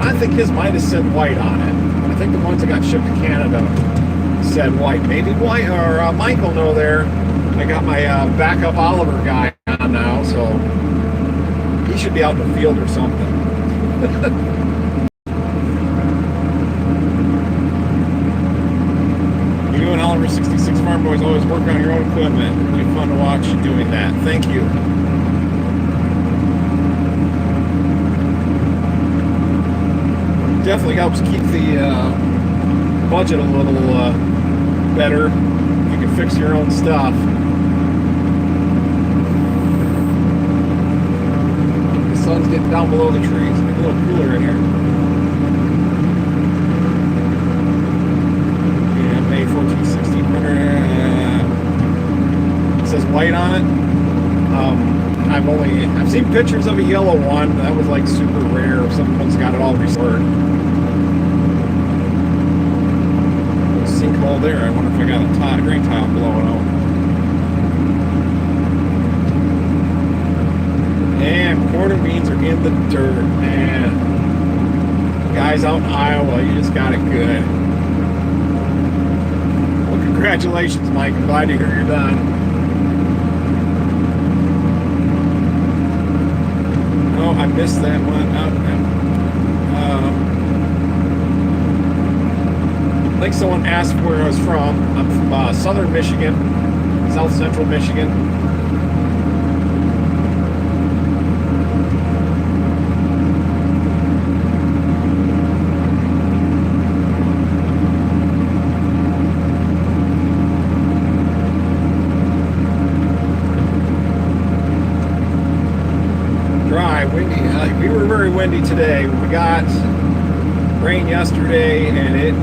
I think his might have said white on it. I think the ones that got shipped to Canada said white. Maybe white, or Mike will know there. I got my backup Oliver guy on now, so he should be out in the field or something. You and Oliver 66 Farm Boys always work on your own equipment. Really fun to watch you doing that. Thank you. Definitely helps keep the budget a little better. You can fix your own stuff. The sun's getting down below the trees. It's a little cooler in here. Yeah, May 14th, 1600. It says white on it. I've seen pictures of a yellow one. That was like super rare. Someone's got it all restored. Sinkhole there. I wonder if I got a drain tile blowing out. And corn and beans are in the dirt. Man, guys out in Iowa, you just got it good. Well, congratulations, Mike. I'm glad to hear you're done. Oh, I missed that one. I think someone asked where I was from. I'm from southern Michigan, south central Michigan. Dry, windy. We were very windy today. We got rain yesterday and it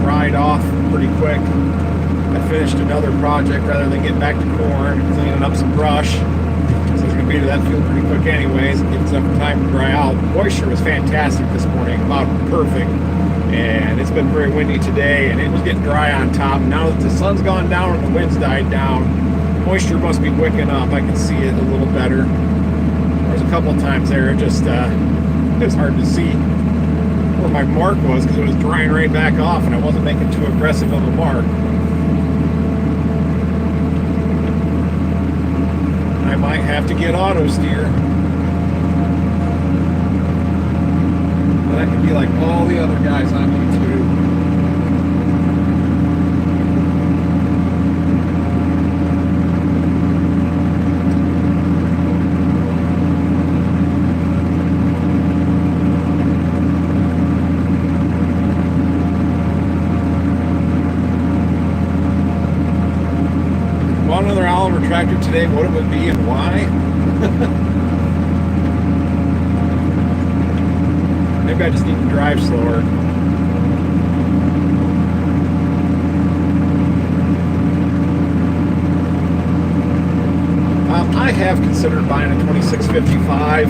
dried off pretty quick. I finished another project rather than getting back to corn, cleaning up some brush. So it's going to be to that field pretty quick anyways. It gives them time to dry out. Moisture was fantastic this morning, about perfect. And it's been very windy today and it was getting dry on top. Now that the sun's gone down and the wind's died down, moisture must be wicking up. I can see it a little better. There's a couple of times there, it was hard to see where my mark was because it was drying right back off and I wasn't making too aggressive of a mark. I might have to get auto steer. But that could be like all the other guys on YouTube. Another Oliver tractor today, what it would be and why? Maybe I just need to drive slower. I have considered buying a 2655.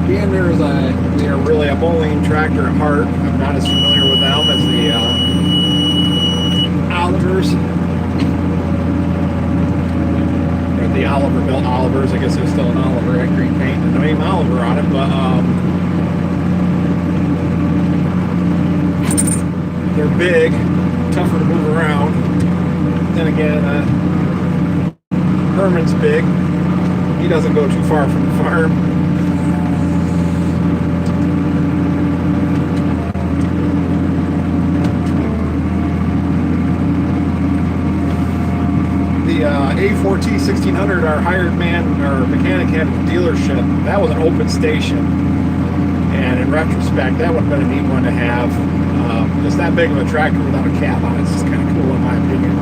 Being they're really a Moline tractor at heart. I'm not as familiar with them as the Olivers. Or the Oliver built Olivers. I guess there's still an Oliver at green paint and the name Oliver on it, but they're big, tougher to move around. Then again, Herman's big. He doesn't go too far from the farm. A4T 1600, our hired man or mechanic had at the dealership. That was an open station, and in retrospect, that would have been a neat one to have. Just that big of a tractor without a cab on it's just kind of cool in my opinion.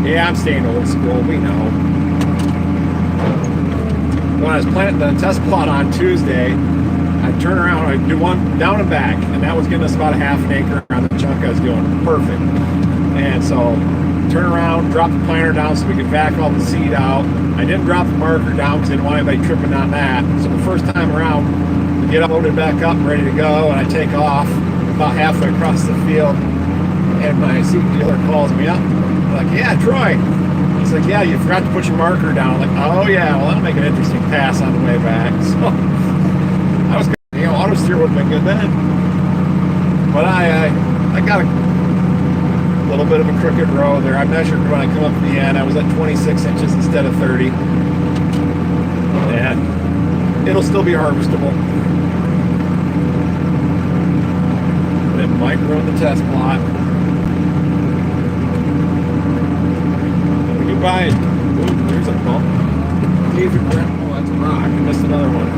Yeah, I'm staying old school. We know. When I was planting the test plot on Tuesday, I'd turn around, I'd do one down and back, and that was getting us about a half an acre on the chunk I was doing. Perfect. And so, turn around, drop the planter down so we could back all the seed out. I didn't drop the marker down because I didn't want anybody tripping on that. So the first time around, we get loaded back up and ready to go, and I take off about halfway across the field. And my seat dealer calls me up. I'm like, yeah, Troy. He's like, yeah, you forgot to put your marker down. I'm like, oh yeah, well that'll make an interesting pass on the way back. So I was, auto steer would have been good then. But I got a little bit of a crooked road there. I measured when I come up to the end. I was at 26 inches instead of 30. And it'll still be harvestable. But it might ruin the test plot. When you buy it, ooh, there's a bump. David Brown, oh, that's a rock. I missed another one.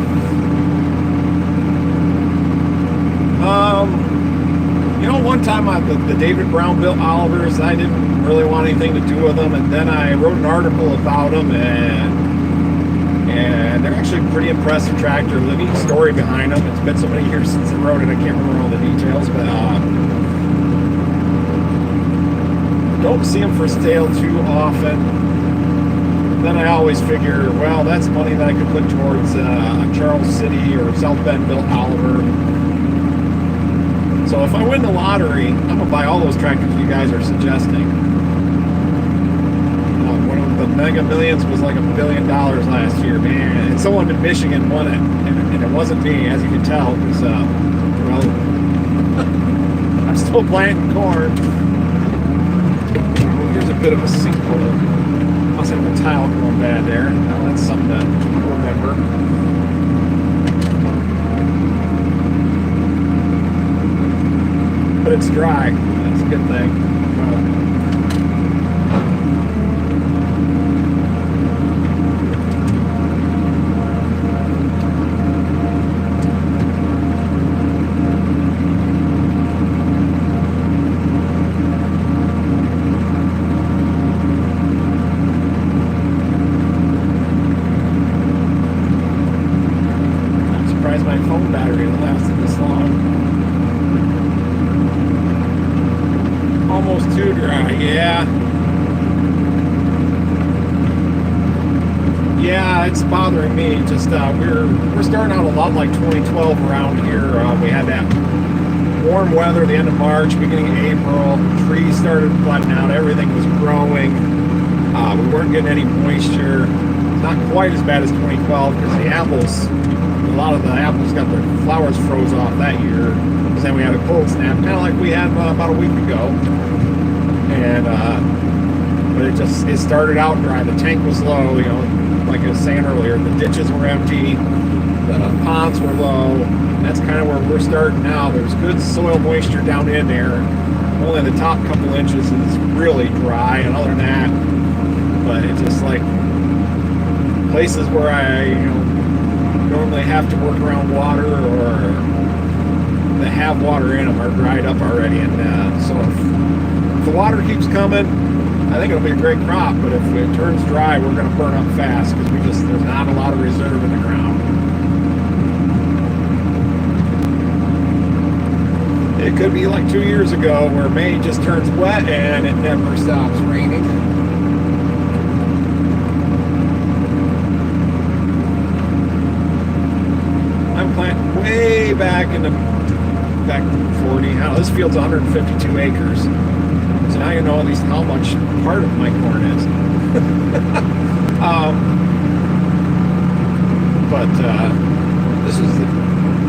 One time the David Brown built Olivers, I didn't really want anything to do with them, and then I wrote an article about them, and they're actually a pretty impressive tractor. The neat story behind them. It's been so many years since I wrote it, I can't remember all the details, but don't see them for sale too often. Then I always figure, well, that's money that I could put towards a Charles City or South Bend built Oliver. So if I win the lottery, I'm going to buy all those tractors you guys are suggesting. One of the Mega Millions was like $1 billion last year, man. And someone in Michigan won it, and it wasn't me, as you can tell, because, well, I'm still planting corn. Well, here's a bit of a sinkhole. Must have a tile going bad there. Well, that's something to remember. But it's dry. That's a good thing. I'm surprised my phone battery lasted this long. Almost too dry, yeah. Yeah, it's bothering me. Just we're starting out a lot like 2012 around here. We had that warm weather the end of March, beginning of April. Trees started flooding out. Everything was growing. We weren't getting any moisture. Not quite as bad as 2012 because the apples, a lot of the apples got their flowers froze off that year. Because then we had a cold snap, kind of like we had about a week ago. And but it started out dry. The tank was low, like I was saying earlier. The ditches were empty, the ponds were low. That's kind of where we're starting now. There's good soil moisture down in there. Only the top couple inches is really dry, and other than that, but it's just like places where I normally have to work around water or that have water in them are dried up already. And so if the water keeps coming, I think it'll be a great crop, but if it turns dry, we're going to burn up fast because there's not a lot of reserve in the ground. It could be like 2 years ago where May just turns wet and it never stops raining. I'm planting way back in the back 40. Now this field's 152 acres. So now you know at least how much part of my corn is. But this is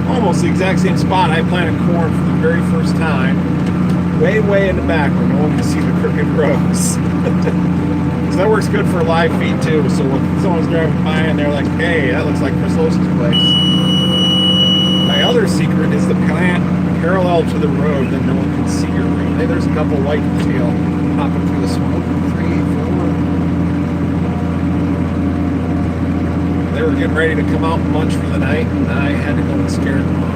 almost the exact same spot I planted corn for the very first time. Way in the back where no one can see the crooked rows. So that works good for live feed too. So when someone's driving by and they're like, hey, that looks like Chris Los's place. My other secret is the plant parallel to the road, then no one can see your road. Hey, there's a couple white tail popping through the smoke. 3, 4. They were getting ready to come out and munch for the night, and I had to go and scare them off.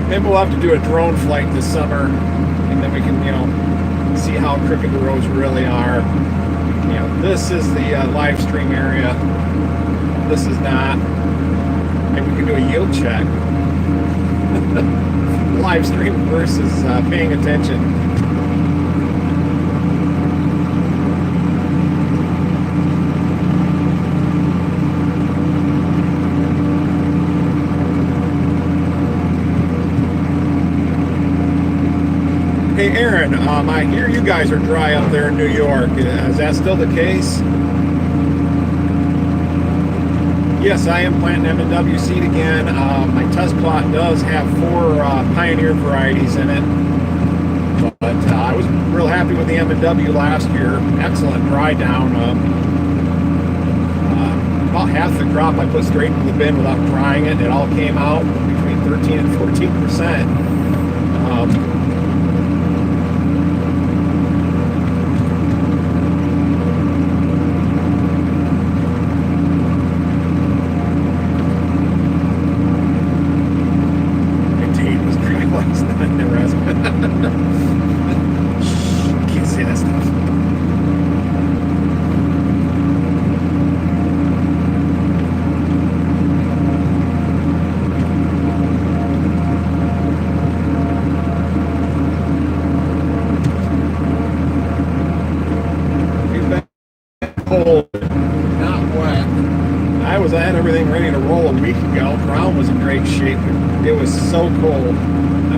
Maybe we'll have to do a drone flight this summer, and then we can, see how crooked the roads really are. This is the live stream area. This is not. Maybe we can do a yield check. Live stream versus paying attention. Hey Aaron, I hear you guys are dry up there in New York. Is that still the case? Yes, I am planting M&W seed again. My test plot does have 4 Pioneer varieties in it. But I was real happy with the M&W last year. Excellent dry down. About half the crop I put straight into the bin without drying it. It all came out between 13 and 14%. Can't say that stuff. Cold, not wet. I had everything ready to roll a week ago. Ground was in great shape. It was so cold.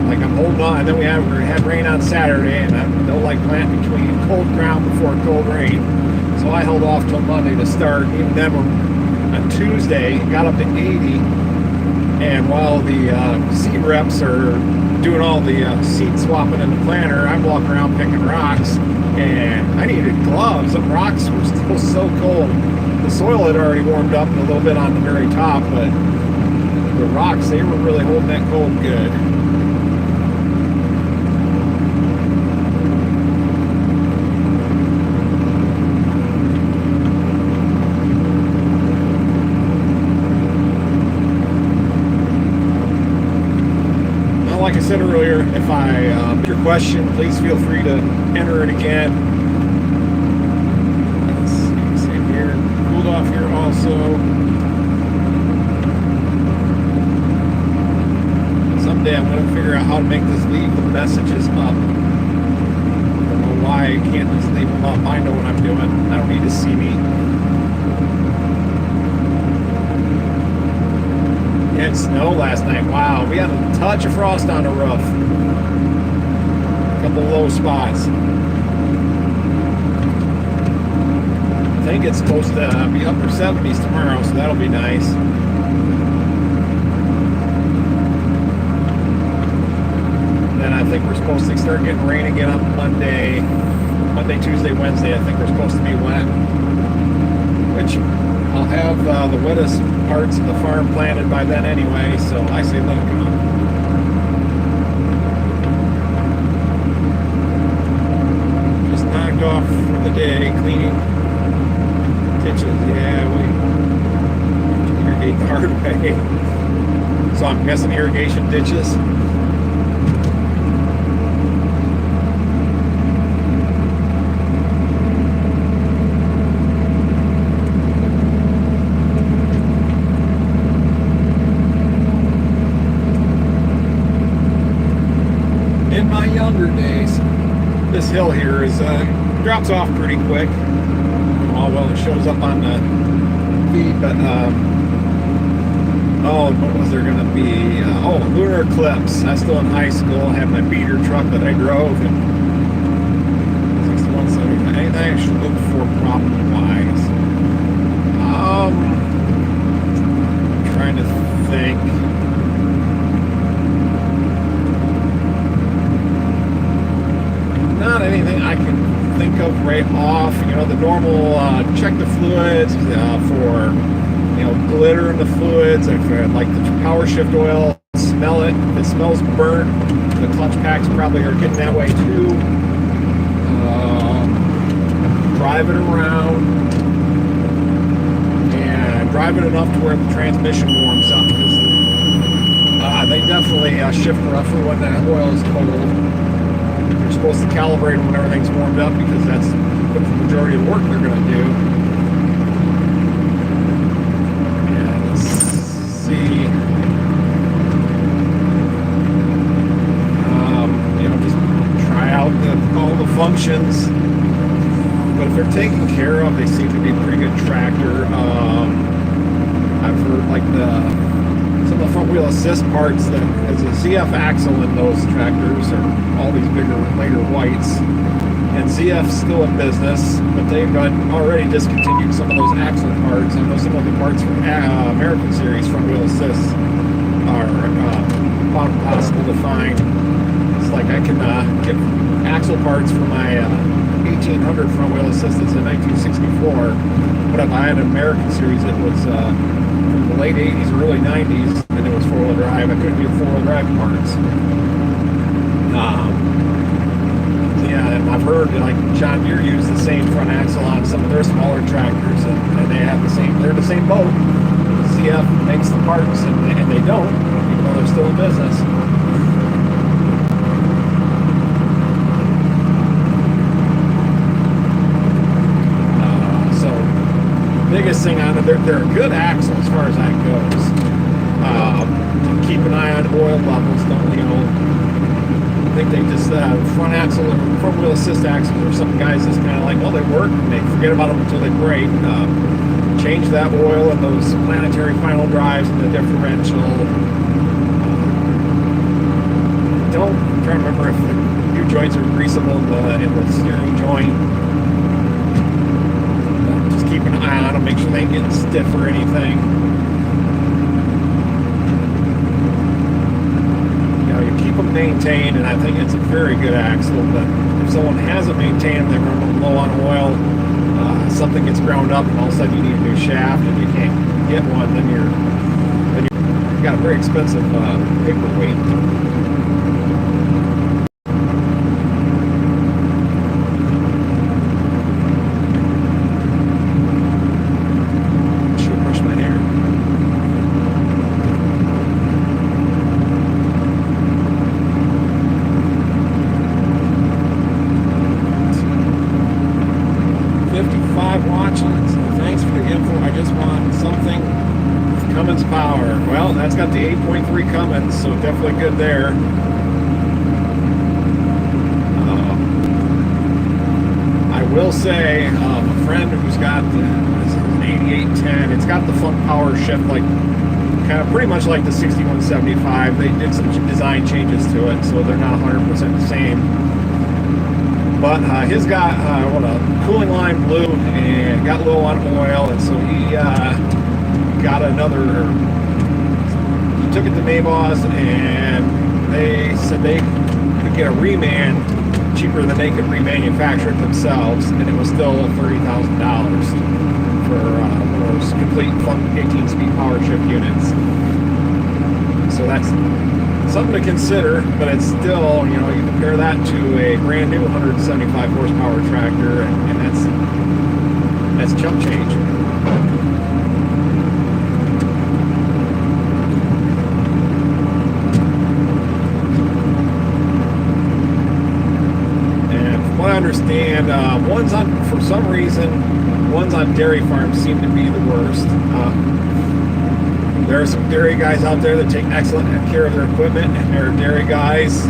I'm holding on. And then we had rain on Saturday, and I don't like planting between cold ground before cold rain. So I held off till Monday to start. Even then, on Tuesday, got up to 80. And while the seed reps are doing all the seed swapping in the planter, I'm walking around picking rocks, and I needed gloves. The rocks were still so cold. The soil had already warmed up a little bit on the very top, but the rocks, they were really holding that cold good. Like I said earlier, if I your question, please feel free to enter it again. Let's see, same here. Cooled off here also. Someday I'm going to figure out how to make this leave the messages up. I don't know why I can't just leave them up. I know what I'm doing. I don't need to see me. It snowed last night. Wow, we had a touch of frost on the roof. A couple low spots. I think it's supposed to be upper 70s tomorrow, so that'll be nice. Then I think we're supposed to start getting rain again on Monday, Tuesday, Wednesday. I think we're supposed to be wet, which I'll have the wettest parts of the farm planted by then anyway, so I say let it come. Just knocked off for the day, cleaning ditches. Yeah, we irrigate the hard way. So I'm guessing irrigation ditches. In my younger days, this hill here drops off pretty quick. Oh well, it shows up on the feed, but oh, what was there gonna be? Lunar eclipse. I was still in high school. I had my beater truck that I drove, and 6175. Anything I should look for problem-wise? I'm trying to think. Not anything I can think of right off. You know, the normal check the fluids for, you know, glitter in the fluids. If like the power shift oil, smell it. If it smells burnt, the clutch packs probably are getting that way too. Drive it around and drive it enough to where the transmission warms up, because they definitely shift roughly when that oil is cold. You're supposed to calibrate them when everything's warmed up, because that's the majority of the work they're going to do. Yeah, let's see. You know, just try out all the functions. But if they're taken care of, they seem to be a pretty good tractor. I've heard like the some of the front wheel assist parts that has a ZF axle in those tractors, or all these bigger, later whites. And ZF's still in business, but they've already discontinued some of those axle parts. I know some of the parts from American Series front wheel assists are possible to find. It's like I can get axle parts for my 1800 front wheel assist that's in 1964, but if I had an American Series, it was from the late 80s, early 90s, and it was four-wheel drive. I couldn't get four-wheel drive parts. Yeah, and I've heard like John Deere use the same front axle on some of their smaller tractors, and they have the same. They're the same boat. CF makes the parts, and they don't, even though they're still in business. Biggest thing on it, they're a good axle as far as that goes. Keep an eye on oil levels. Don't I think they just front axle or front wheel assist axles, or some guys just kind of like, well, they work and they forget about them until they break. Change that oil in those planetary final drives and the differential. I'm trying to remember if the new joints are greasable in the steering joint. Keep an eye on them, make sure they ain't getting stiff or anything. You know, you keep them maintained, and I think it's a very good axle. But if someone hasn't maintained them, they run low on oil, something gets ground up, and all of a sudden you need a new shaft, and you can't get one, then you got a very expensive paperweight. That's got the 8.3 Cummins, so definitely good there. I will say, a friend who's got an 8810, it's got the front power shift, like kind of pretty much like the 6175. They did some design changes to it, so they're not 100% the same. But his got a cooling line blew and got low on oil, and so he got another. Took it to Maybach's, and they said they could get a reman cheaper than they could remanufacture it themselves, and it was still $30,000 for one of those complete 18-speed power shift units. So that's something to consider, but it's still, you know, you compare that to a brand new 175 horsepower tractor, and that's chump change. Understand ones on, for some reason, ones on dairy farms seem to be the worst. There are some dairy guys out there that take excellent care of their equipment, and there are dairy guys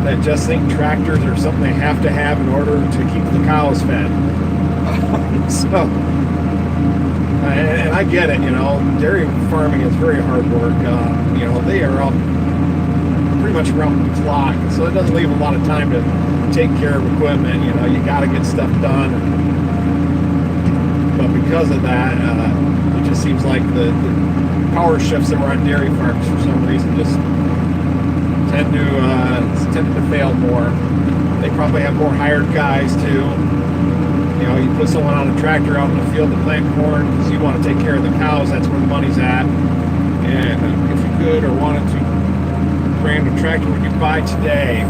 that just think tractors are something they have to have in order to keep the cows fed. And I get it, you know, dairy farming is very hard work. You know, they are up pretty much around the clock, so it doesn't leave a lot of time to take care of equipment. You know, you got to get stuff done, but because of that, it just seems like the power shifts that were on dairy farms for some reason just tend to fail more. They probably have more hired guys too. You know, you put someone on a tractor out in the field to plant corn because you want to take care of the cows. That's where the money's at. And if you could or wanted to brand a tractor when you buy today,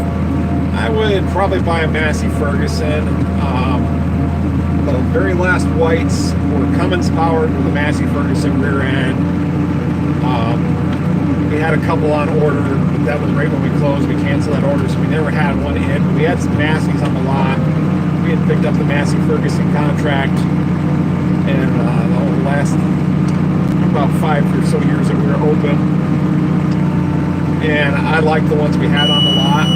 I would probably buy a Massey Ferguson. The very last whites were Cummins powered with a Massey Ferguson rear end. We had a couple on order, but that was right when we closed. We canceled that order, so we never had one in. We had some Masseys on the lot. We had picked up the Massey Ferguson contract, and the last about 5 or so years that we were open. And I liked the ones we had on the lot.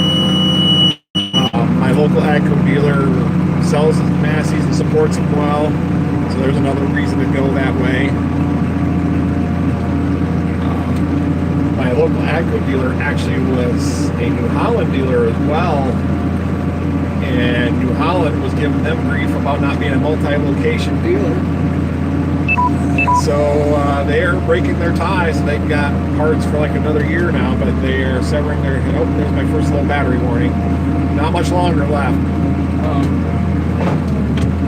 My local AGCO dealer sells Masseys and supports them well, so there's another reason to go that way. my local AGCO dealer actually was a New Holland dealer as well. And New Holland was giving them grief about not being a multi-location dealer. And so they're breaking their ties. They've got parts for like another year now, but they're severing their... Oh, there's my first little battery warning. Not much longer left.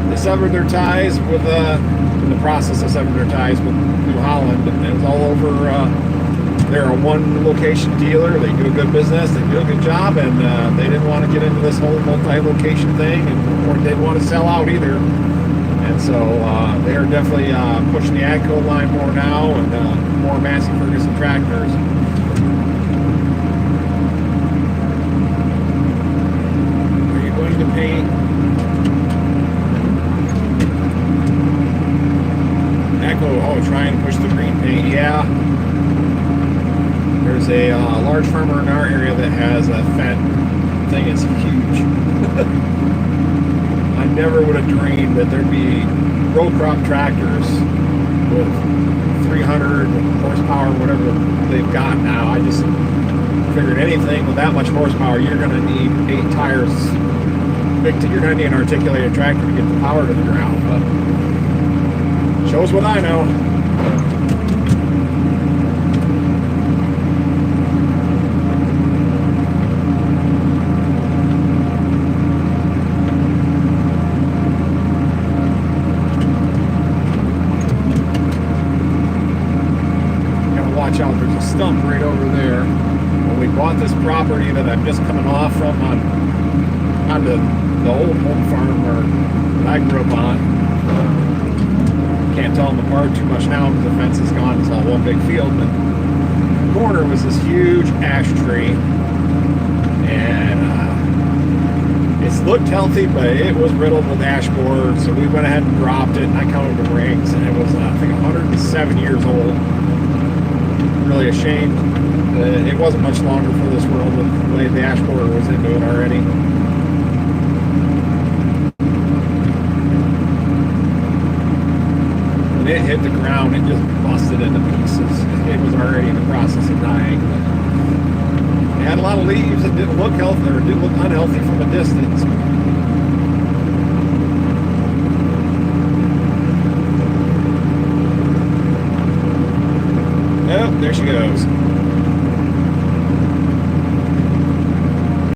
They severed their ties with... in the process of severing their ties with New Holland. And it was all over... They're a one-location dealer. They do a good business. They do a good job, and they didn't want to get into this whole multi-location thing, or they didn't want to sell out either. And so they are definitely pushing the AGCO line more now, and more Massey Ferguson tractors. Are you going to paint? AGCO, trying to push the green paint, yeah. There's a large farmer in our area that has a Fendt thing. It's huge. I never would have dreamed that there'd be row crop tractors with 300 horsepower, whatever they've got now. I just figured anything with that much horsepower, you're going to need 8 tires. You're going to need an articulated tractor to get the power to the ground. But shows what I know. Out, there's a stump right over there. When we bought this property that I'm just coming off from on the old home farm that I grew up on. Can't tell them apart too much now because the fence is gone. It's all one big field. But in the corner was this huge ash tree, and it's looked healthy, but it was riddled with ash borer. So we went ahead and dropped it. And I counted the rings, and it was I think 107 years old. Really ashamed that it wasn't much longer for this world with the way the ash borer was into it already. When it hit the ground, it just busted into pieces. It was already in the process of dying. It had a lot of leaves. It didn't look healthy, or it didn't look unhealthy from a distance. Oh, there she goes.